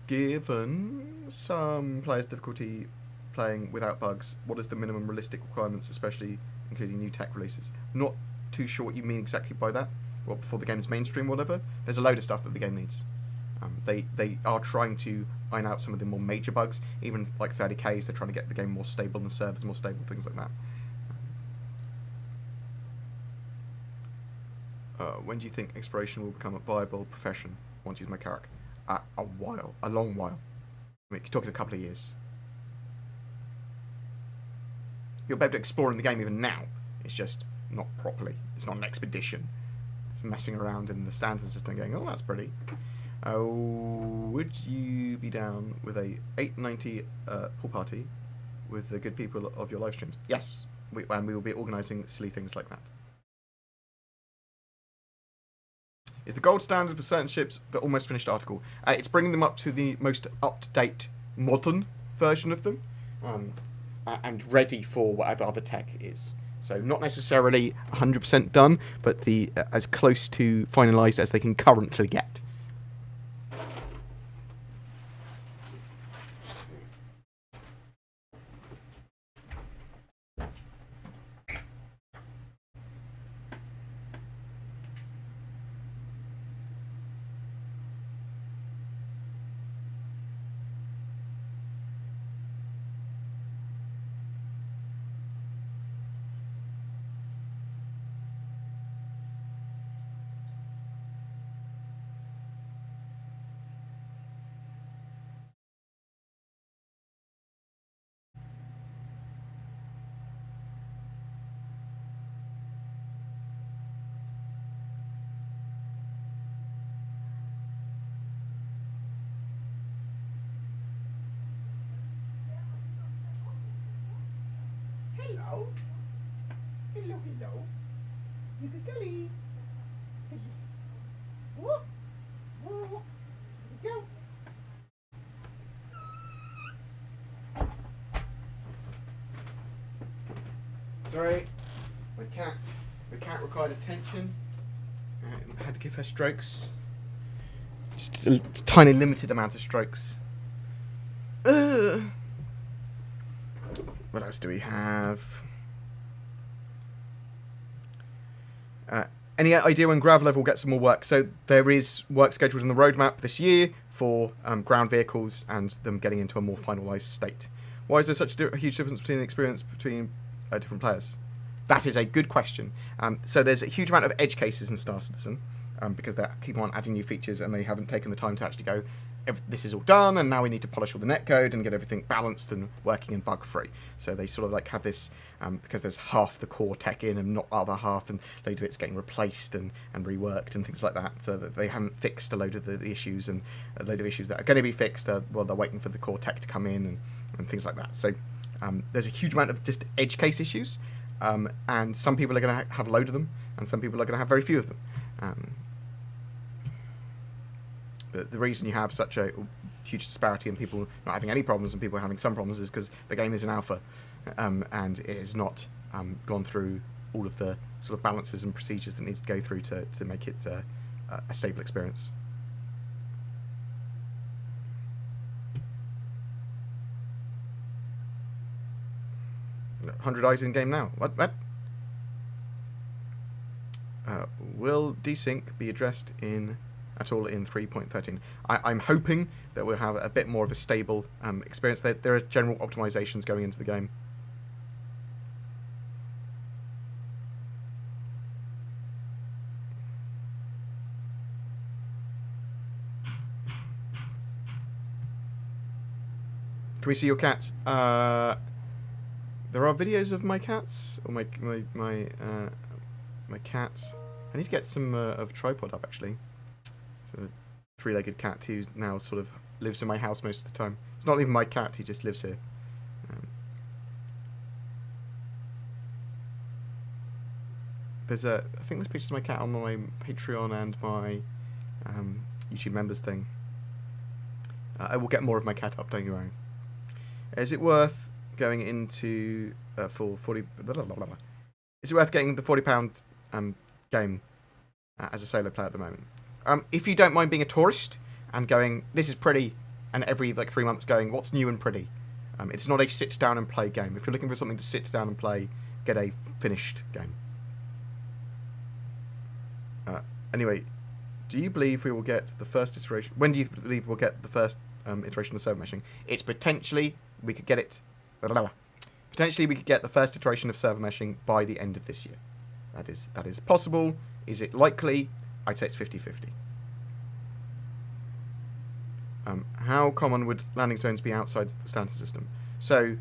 [SPEAKER 1] Given some players' difficulty playing without bugs, what is the minimum realistic requirements, especially including new tech releases? Not too sure what you mean exactly by that. Well, before the game's mainstream or whatever. There's a load of stuff that the game needs. They are trying to iron out some of the more major bugs. Even like 30Ks, they're trying to get the game more stable and the servers more stable, things like that. When do you think exploration will become a viable profession once you use my character? A long while. I mean, you're talking a couple of years. You'll be able to explore in the game even now. It's just not properly. It's not an expedition. It's messing around in the stands and system going, oh, that's pretty. Would you be down with a 890 pool party with the good people of your live streams? Yes. And we will be organising silly things like that. Is the gold standard for certain ships the almost finished article? It's bringing them up to the most up-to-date, modern version of them, and ready for whatever other tech is. So not necessarily 100% done, but as close to finalised as they can currently get. Hello. Hello, hello. You good girlie. Whoop. Whoop. Go. Sorry. The cat required attention. I had to give her strokes. Just a tiny limited amount of strokes. What else do we have? Any idea when Grav level will get some more work? So there is work scheduled in the roadmap this year for ground vehicles and them getting into a more finalised state. Why is there such a huge difference between the experience between different players? That is a good question. So there's a huge amount of edge cases in Star Citizen because they keep on adding new features and they haven't taken the time to actually go, this is all done and now we need to polish all the netcode and get everything balanced and working and bug free. So they sort of like have this, because there's half the core tech in and not other half, and a load of it's getting replaced and reworked and things like that, so that they haven't fixed a load of the issues, and a load of issues that are going to be fixed, well, they're waiting for the core tech to come in and things like that. So there's a huge amount of just edge case issues, and some people are going to have a load of them and some people are going to have very few of them. But the reason you have such a huge disparity in people not having any problems and people having some problems is because the game is in alpha, and it has not gone through all of the sort of balances and procedures that it needs to go through to make it a stable experience. $100 eyes in game now. What? Will desync be addressed at all in 3.13? I'm hoping that we'll have a bit more of a stable experience. There are general optimizations going into the game. Can we see your cat? There are videos of my cats, or my cats. I need to get some of tripod up actually. So a three-legged cat who now sort of lives in my house most of the time. It's not even my cat; he just lives here. I think there's pictures of my cat on my Patreon and my YouTube members thing. I will get more of my cat up. Don't you worry. Is it worth going into for 40? Is it worth getting the £40 game as a solo player at the moment? If you don't mind being a tourist and going, this is pretty, and every like 3 months going, what's new and pretty? It's not a sit down and play game. If you're looking for something to sit down and play, get a finished game. Anyway, do you believe we will get the first iteration? When do you believe we'll get the first iteration of server meshing? It's potentially, we could get it, potentially we could get the first iteration of server meshing by the end of this year. That is possible. Is it likely? I'd say it's 50-50. How common would landing zones be outside the standard system? So,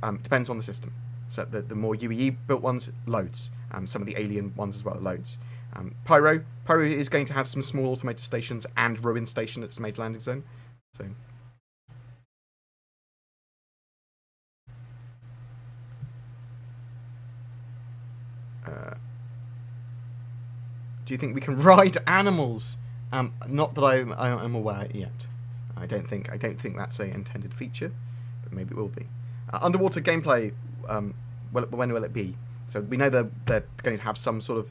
[SPEAKER 1] it depends on the system. So the more UEE built ones, loads. Some of the alien ones as well, loads. Pyro is going to have some small automated stations and ruin station at its major landing zone. So. Do you think we can ride animals? Not that I'm aware yet. I don't think that's an intended feature, but maybe it will be. Underwater gameplay. When will it be? So we know they're going to have some sort of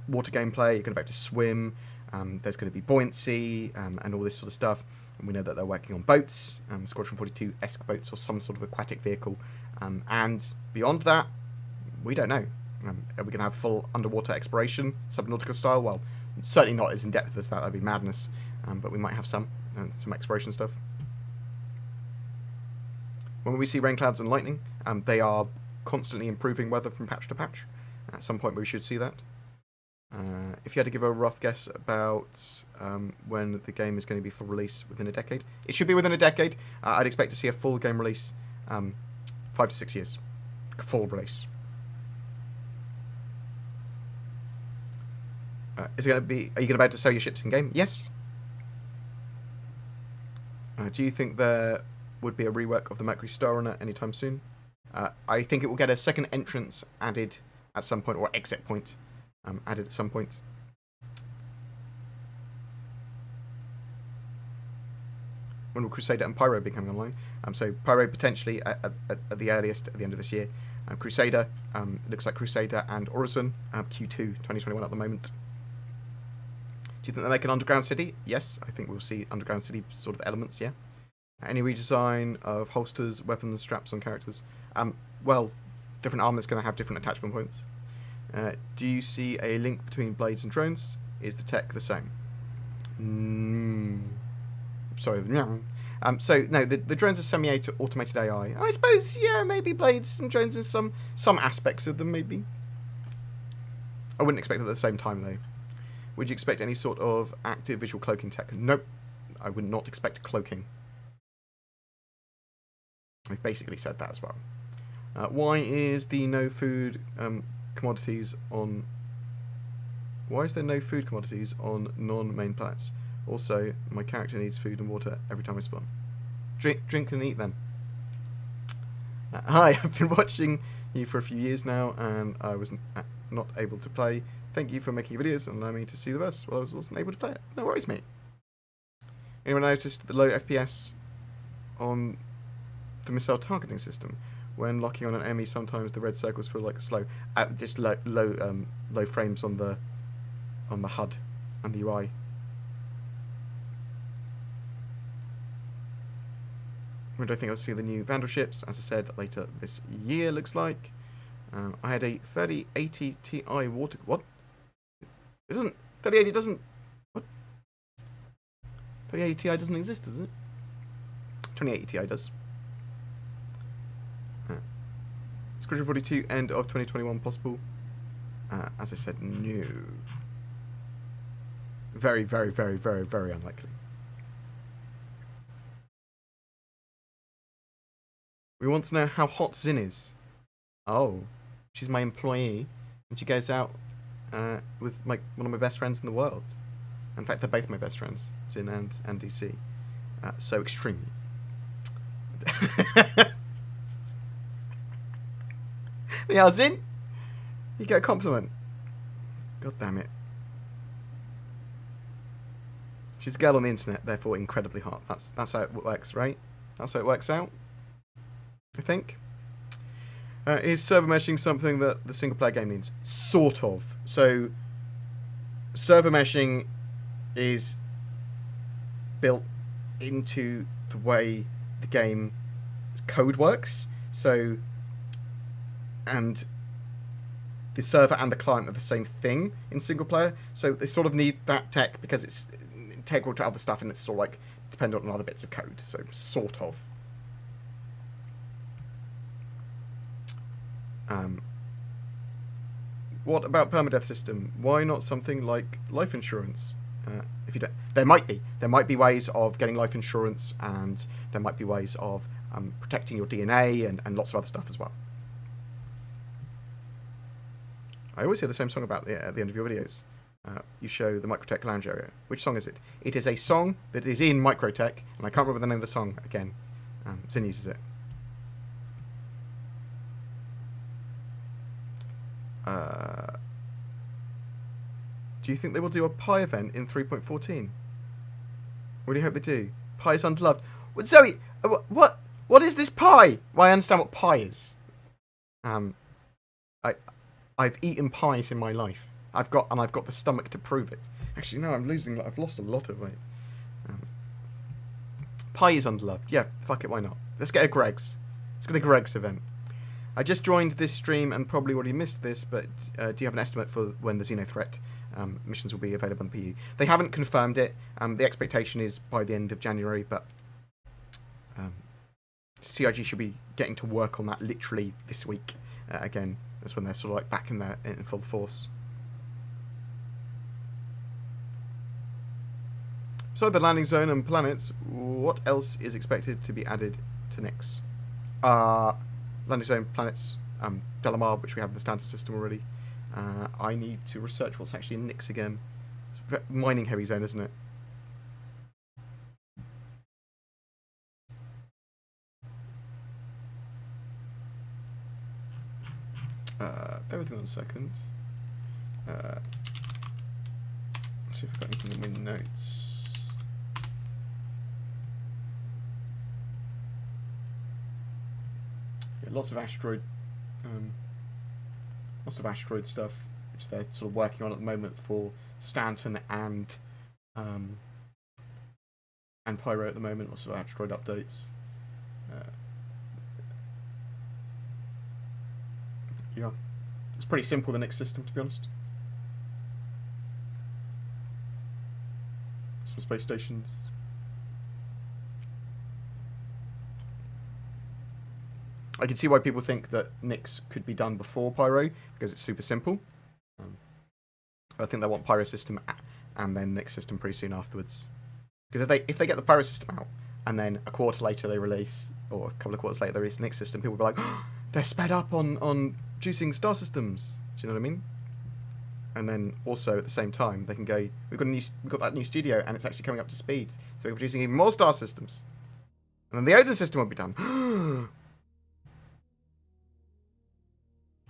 [SPEAKER 1] water gameplay. You're going to be able to swim. There's going to be buoyancy and all this sort of stuff. And we know that they're working on boats, Squadron 42-esque boats or some sort of aquatic vehicle. And beyond that, we don't know. Are we going to have full underwater exploration, Subnautica style? Well, certainly not as in-depth as that. That'd be madness. But we might have some exploration stuff. When we see rain clouds and lightning, they are constantly improving weather from patch to patch. At some point we should see that. If you had to give a rough guess about when the game is going to be for release within a decade, it should be within a decade. I'd expect to see a full game release 5 to 6 years. Full release. Is it going to be? Are you going to be able to sell your ships in game? Yes. Do you think there would be a rework of the Mercury Star Runner anytime soon? I think it will get a second entrance added at some point, or exit point added at some point. When will Crusader and Pyro be coming online? So Pyro potentially at the earliest at the end of this year. Crusader, it looks like Crusader and Orison, Q2 2021 at the moment. Do you think they'll make an underground city? Yes, I think we'll see underground city sort of elements, yeah. Any redesign of holsters, weapons, straps on characters? Well, different armor's going to have different attachment points. Do you see a link between blades and drones? Is the tech the same? Sorry. So, no, the drones are semi-automated AI. I suppose, yeah, maybe blades and drones in some aspects of them, maybe. I wouldn't expect it at the same time, though. Would you expect any sort of active visual cloaking tech? Nope. I would not expect cloaking. I've basically said that as well. Why is there no food commodities on... Why is there no food commodities on non-main planets? Also, my character needs food and water every time I spawn. Drink and eat, then. Hi, I've been watching you for a few years now, and I was not able to play. Thank you for making videos and allowing me to see the best. Well, I wasn't able to play it. No worries, mate. Anyone noticed the low FPS on the missile targeting system? When locking on an enemy, sometimes the red circles feel like slow. Just low frames on the HUD and the UI. When do I think I'll see the new Vandal ships? As I said, later this year, looks like. I had a 3080 Ti water... What? It doesn't... 3080 doesn't... What? 3080 Ti doesn't exist, does it? 2080 Ti does. Squadron 42, end of 2021 possible. As I said, no. Very, very, very, very, very unlikely. We want to know how hot Zin is. Oh, she's my employee, and she goes out with one of my best friends in the world. In fact, they're both my best friends, Zin and DC. So extremely. Yeah, Zin, you get a compliment. God damn it. She's a girl on the internet, therefore incredibly hot. That's how it works, right? That's how it works out, I think. Is server meshing something that the single-player game needs? Sort of. So, server meshing is built into the way the game code works. So, and the server and the client are the same thing in single-player. So, they sort of need that tech because it's integral to other stuff and it's sort of like dependent on other bits of code. So, sort of. What about permadeath system? Why not something like life insurance? If you don't, there might be ways of getting life insurance, and there might be ways of protecting your DNA and lots of other stuff as well. I always hear the same song about at the end of your videos. You show the Microtech lounge area. Which song is it? It is a song that is in Microtech, and I can't remember the name of the song again. Zin uses it. Do you think they will do a Pi event in 3.14? What do you hope they do? Pi is underloved. What, Zoe, what is this Pi? Well, I understand what Pi is. I've eaten pies in my life. I've got the stomach to prove it. Actually, no, I've lost a lot of weight. Pi is underloved. Yeah, fuck it, why not? Let's get a Greg's. Let's get a Greg's event. I just joined this stream and probably already missed this, but do you have an estimate for when the Xeno threat missions will be available on the PU? They haven't confirmed it. The expectation is by the end of January, but CIG should be getting to work on that literally this week. Again, that's when they're sort of like back in full force. So the landing zone and planets, what else is expected to be added to Nyx? Landing zone, planets, Delamar, which we have in the standard system already. I need to research what's actually in Nyx again. It's a mining heavy zone, isn't it? Bear with me 1 second. Let's see if I've got anything in my notes. Yeah, lots of asteroid stuff, which they're sort of working on at the moment for Stanton and and Pyro at the moment, lots of Asteroid updates. Yeah, it's pretty simple, the next system, to be honest. Some space stations. I can see why people think that Nyx could be done before Pyro, because it's super simple. I think they want Pyro system and then Nyx system pretty soon afterwards. Because if they get the Pyro system out, and then a quarter later they release, or a couple of quarters later they release the Nyx system, people will be like, oh, they're sped up on juicing star systems. Do you know what I mean? And then also at the same time they can go, we've got that new studio and it's actually coming up to speed, so we're producing even more star systems. And then the Odin system will be done.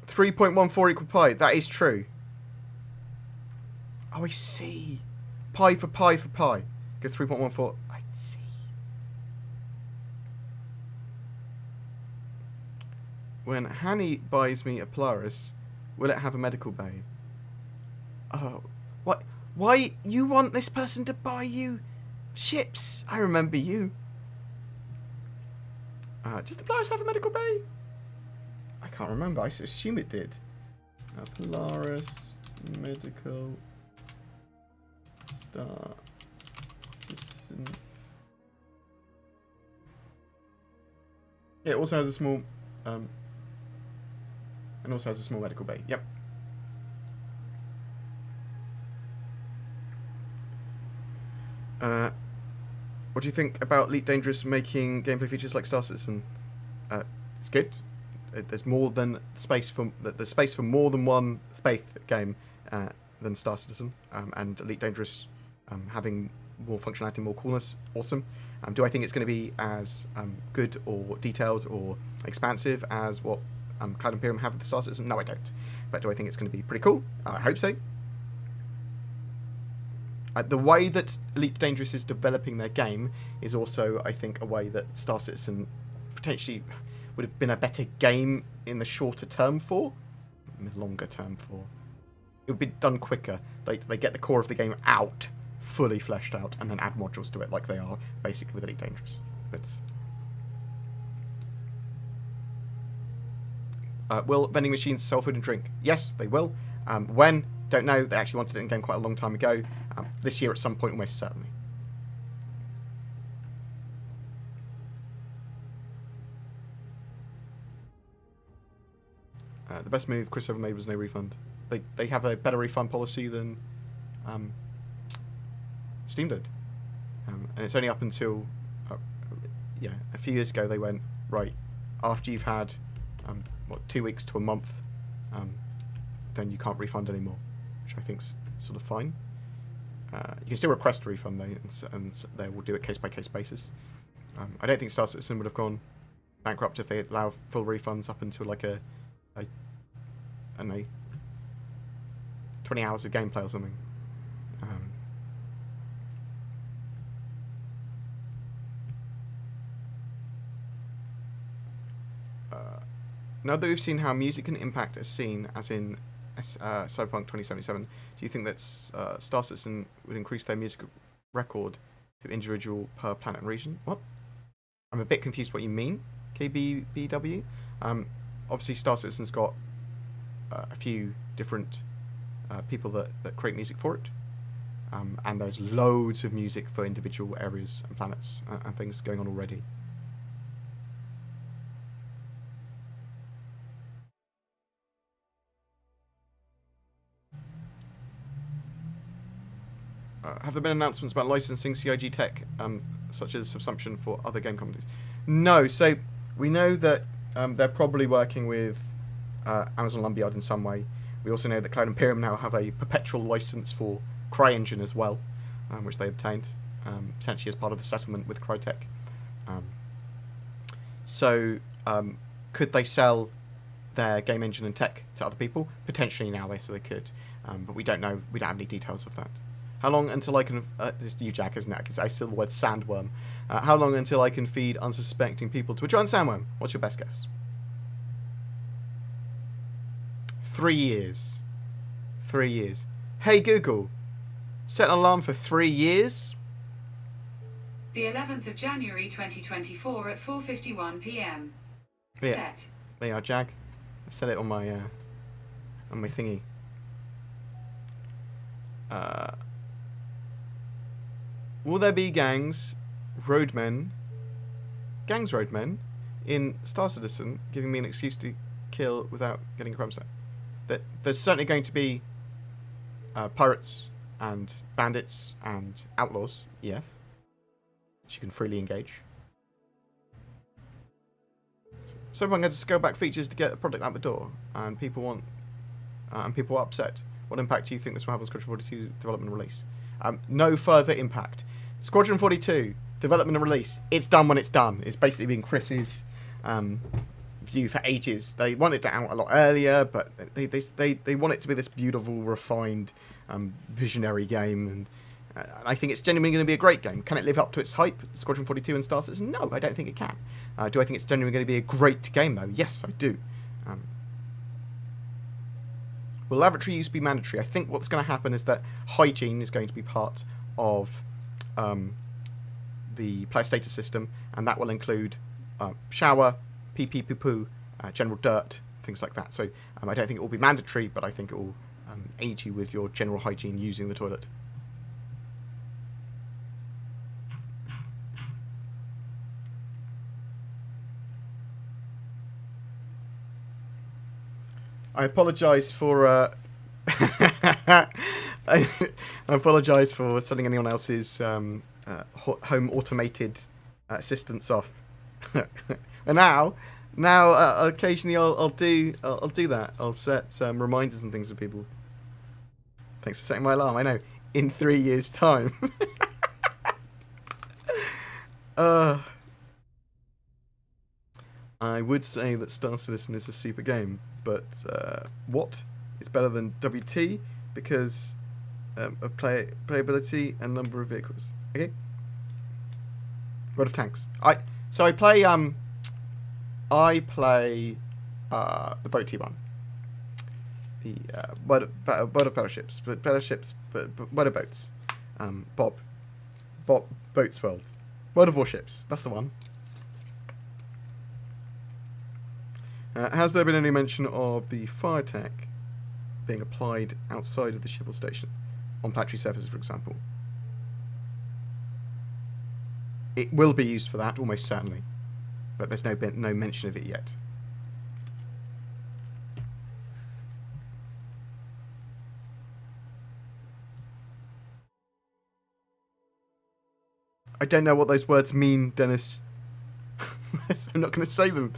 [SPEAKER 1] 3.14 equal pi. That is true. Oh, I see. Pi for pi for pi. Goes 3.14. I see. When Hanny buys me a Polaris, will it have a medical bay? Oh, what? Why you want this person to buy you ships? I remember you. Does the Polaris have a medical bay? I can't remember. I assume it did. Polaris medical star system. Yeah, it also has a small, and also has a small medical bay. Yep. What do you think about Elite Dangerous making gameplay features like Star Citizen? It's good. There's more than space for there's space for more than one faith game than Star Citizen, and Elite Dangerous having more functionality, more coolness, awesome. Do I think it's going to be as good or detailed or expansive as what Cloud Imperium have with the Star Citizen? No, I don't. But do I think it's going to be pretty cool? I hope so. The way that Elite Dangerous is developing their game is also, I think, a way that Star Citizen potentially would have been a better game in the shorter term for. Longer term for. It would be done quicker. They get the core of the game out, fully fleshed out, and then add modules to it like they are basically with Elite Dangerous. But will vending machines sell food and drink? Yes, they will. When? Don't know. They actually wanted it in game quite a long time ago. This year at some point, almost certainly. The best move Chris ever made was no refund. They have a better refund policy than Steam did. And it's only up until a few years ago they went, right, after you've had 2 weeks to a month, then you can't refund anymore, which I think's sort of fine. You can still request a refund though, and they will do it case by case basis. I don't think Star Citizen would have gone bankrupt if they allow full refunds up until like I don't know, 20 hours of gameplay or something. Now that we've seen how music can impact a scene, as in Cyberpunk 2077, do you think that Star Citizen would increase their music record to individual per planet and region? What? I'm a bit confused what you mean, KBBW. Obviously Star Citizen's got a few different people that create music for it. And there's loads of music for individual areas and planets and things going on already. Have there been announcements about licensing CIG tech, such as Subsumption, for other game companies? No, so we know that they're probably working with Amazon Lumberyard in some way. We also know that Cloud Imperium now have a perpetual license for CryEngine as well, which they obtained, potentially as part of the settlement with Crytek. So could they sell their game engine and tech to other people? Potentially now they could, but we don't know. We don't have any details of that. How long until I can... this is you, Jack, isn't it? I still the word sandworm. How long until I can feed unsuspecting people to a giant sandworm? What's your best guess? 3 years. 3 years. Hey, Google. Set an alarm for 3 years.
[SPEAKER 2] The 11th of January 2024 at 4:51 p.m.
[SPEAKER 1] Yeah.
[SPEAKER 2] Set.
[SPEAKER 1] There you are, Jag. I set it on my thingy. Will there be gangs roadmen in Star Citizen giving me an excuse to kill without getting a crime stone? There's certainly going to be pirates and bandits and outlaws, yes, which you can freely engage. So I'm going to scale back features to get a product out the door, and people are upset. What impact do you think this will have on Squadron 42 development and release? No further impact. Squadron 42 development and release. It's done when it's done. It's basically been Chris's view for ages. They wanted it out a lot earlier, but they want it to be this beautiful, refined, visionary game, and I think it's genuinely going to be a great game. Can it live up to its hype, Squadron 42 and Star Citizen? No, I don't think it can. Do I think it's genuinely going to be a great game, though? Yes, I do. Will lavatory use be mandatory? I think what's going to happen is that hygiene is going to be part of the player status system, and that will include shower, pee-pee, poo-poo, general dirt, things like that. So I don't think it will be mandatory, but I think it will aid you with your general hygiene using the toilet. I apologise for I apologise for sending anyone else's home automated assistants off. And now occasionally I'll do that. I'll set reminders and things for people. Thanks for setting my alarm. I know, in 3 years' time. I would say that Star Citizen is a super game, but what is better than WT because of playability and number of vehicles. Okay. World of Tanks. I play the boat T1. The World of Battleships, but World of Boats. Bob Boats World. World of Warships. That's the one. Has there been any mention of the fire tech being applied outside of the ship or station, on planetary surfaces, for example? It will be used for that, almost certainly, but there's no mention of it yet. I don't know what those words mean, Dennis. So I'm not going to say them.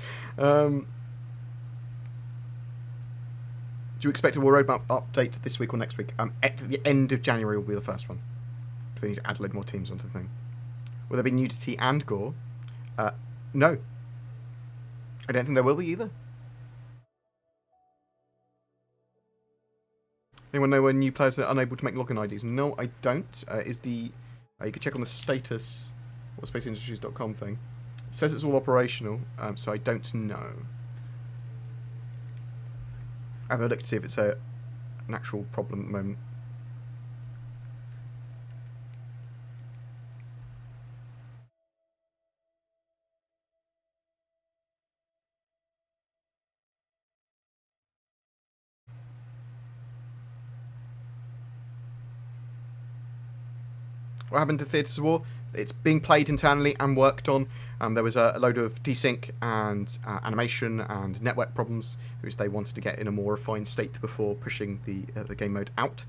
[SPEAKER 1] Do you expect a war roadmap update this week or next week? At the end of January will be the first one. Because they need to add a load more teams onto the thing. Will there be nudity and gore? No. I don't think there will be either. Anyone know when new players are unable to make login IDs? No, I don't. You can check on the status or spaceindustries.com thing. It says it's all operational, so I don't know. I'm going to look to see if it's an actual problem at the moment. What happened to Theatres of War? It's being played internally and worked on. There was a load of desync and animation and network problems, which they wanted to get in a more refined state before pushing the game mode out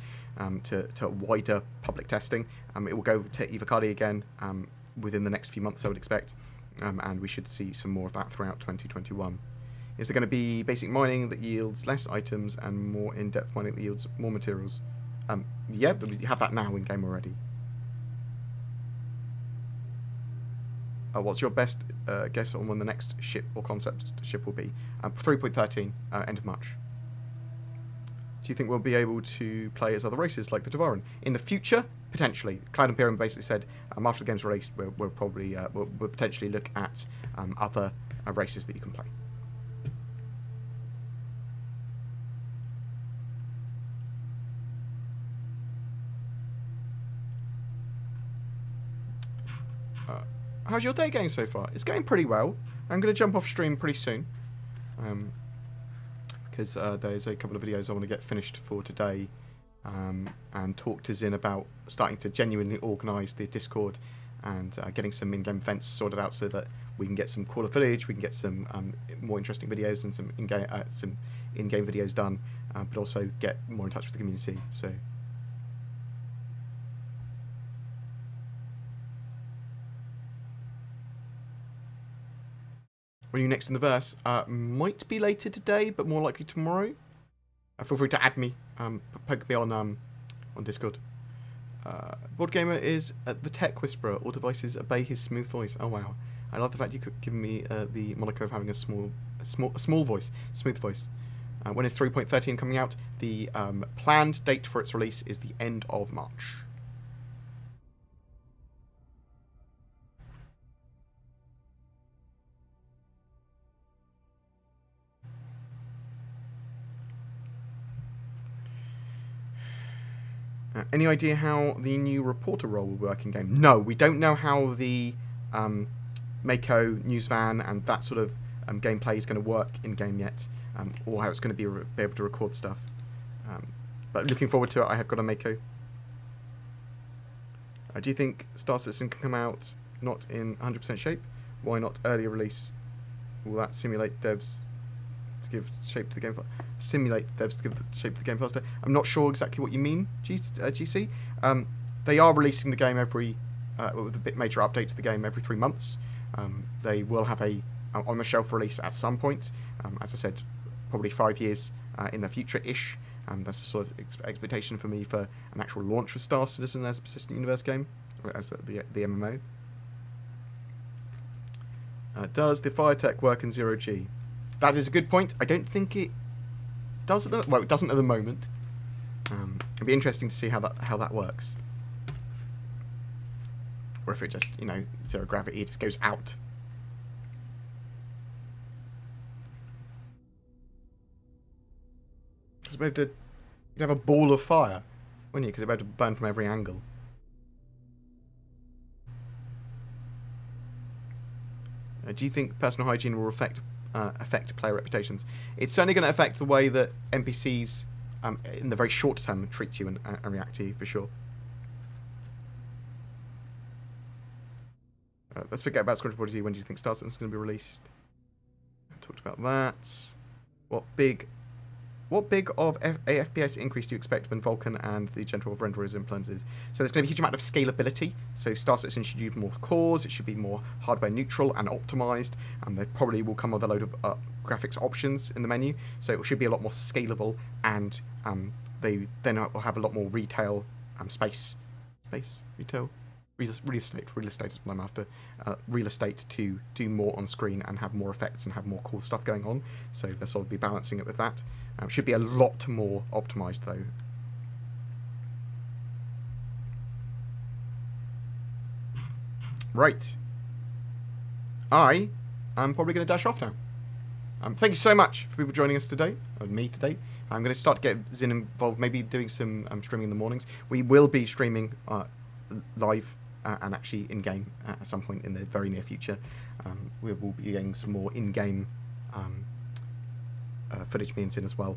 [SPEAKER 1] to wider public testing. It will go to Evocati again within the next few months, I would expect, and we should see some more of that throughout 2021. Is there going to be basic mining that yields less items and more in-depth mining that yields more materials? Yeah, you have that now in-game already. What's your best guess on when the next ship or concept ship will be? 3.13, end of March. Do you think we'll be able to play as other races like the Devaran? In the future, potentially. Cloud Imperium basically said after the game's released, we'll probably we'll potentially look at other races that you can play. how's your day going so far? It's going pretty well. I'm going to jump off stream pretty soon. Because there's a couple of videos I want to get finished for today. And talk to Zin about starting to genuinely organise the Discord and getting some in-game events sorted out so that we can get some cooler footage, we can get some more interesting videos and some in-game videos done, but also get more in touch with the community. So. When are you next in the verse? Might be later today, but more likely tomorrow. Feel free to add me, poke me on Discord. BoredGamer is the tech whisperer. All devices obey his smooth voice. Oh wow, I love the fact you could give me the moniker of having a small voice, smooth voice. When is 3.13 coming out? The planned date for its release is the end of March. Any idea how the new reporter role will work in game? No, we don't know how the Mako news van and that sort of gameplay is going to work in game yet, or how it's going to be able to record stuff. But looking forward to it. I have got a Mako. Do you think Star Citizen can come out not in 100% shape? Why not earlier release? Will that simulate devs to give shape to the game? Simulate devs to give the shape to the game faster. I'm not sure exactly what you mean, GC. They are releasing the game every with a bit major update to the game every 3 months. They will have a on the shelf release at some point. As I said, probably 5 years in the future-ish. That's a sort of expectation for me for an actual launch for Star Citizen as a persistent universe game, or as the MMO. Does the fire tech work in 0G? That is a good point. I don't think it does it doesn't at the moment. It'd be interesting to see how that works, or if it just zero gravity, it just goes out. You'd have a ball of fire, wouldn't you? Because it'd be able to burn from every angle. Do you think personal hygiene will affect player reputations? It's certainly going to affect the way that NPCs, in the very short term, treat you and react to you, for sure. Let's forget about Squadron 42. When do you think Star Citizen is going to be released? I talked about that. What big of a FPS increase do you expect when Vulkan and the General of Render is implemented? So there's going to be a huge amount of scalability. So Star Citizen should use more cores. It should be more hardware neutral and optimized. They probably will come with a load of graphics options in the menu. So it should be a lot more scalable, and they then will have a lot more retail real estate is what I'm after. Real estate to do more on screen and have more effects and have more cool stuff going on. So they'll sort of be balancing it with that. Should be a lot more optimized though. Right. I am probably going to dash off now. Thank you so much for people joining us today, or me today. I'm going to start to get Zin involved, maybe doing some streaming in the mornings. We will be streaming live and actually in-game at some point in the very near future. We will be getting some more in-game footage, me and Zin as well.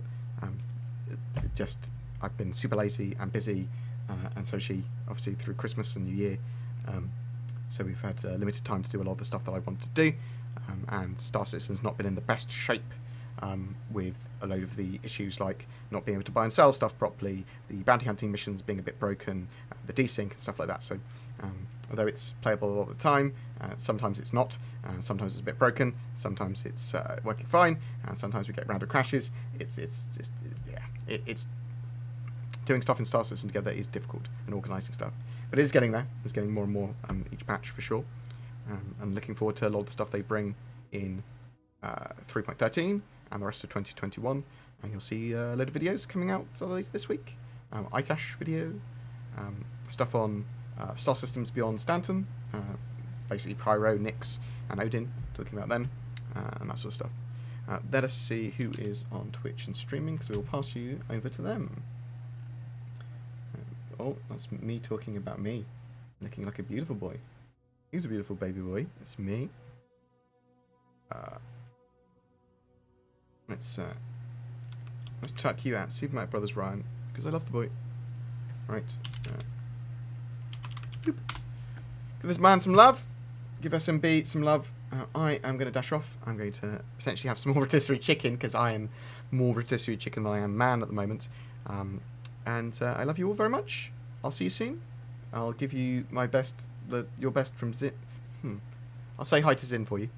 [SPEAKER 1] I've been super lazy and busy, and so she, obviously through Christmas and New Year. So we've had limited time to do a lot of the stuff that I wanted to do, and Star Citizen's not been in the best shape, with a load of the issues like not being able to buy and sell stuff properly, the bounty hunting missions being a bit broken, the desync and stuff like that. So although it's playable a lot of the time, sometimes it's not, sometimes it's a bit broken, sometimes it's working fine, and sometimes we get random crashes. It's doing stuff in Star Citizen together is difficult, and organising stuff, but it is getting there. It's getting more and more each patch for sure. I'm looking forward to a lot of the stuff they bring in 3.13 and the rest of 2021, and you'll see a load of videos coming out this week. iCache video, stuff on Star Systems Beyond Stanton, basically Pyro, Nyx, and Odin, talking about them, and that sort of stuff. Let us see who is on Twitch and streaming, because we will pass you over to them. Oh, that's me talking about me, looking like a beautiful boy. He's a beautiful baby boy. It's me. Let's chuck you out. Super Mac Brothers Ryan, because I love the boy. Right. Boop. Give this man some love. Give SMB some love. I am going to dash off. I'm going to potentially have some more rotisserie chicken, because I am more rotisserie chicken than I am man at the moment. And I love you all very much. I'll see you soon. I'll give you my best, your best from Zin. I'll say hi to Zin for you,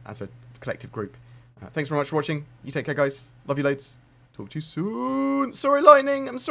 [SPEAKER 1] as a collective group. Thanks very much for watching. You take care, guys. Love you loads. Talk to you soon. Sorry, Lightning. I'm sorry.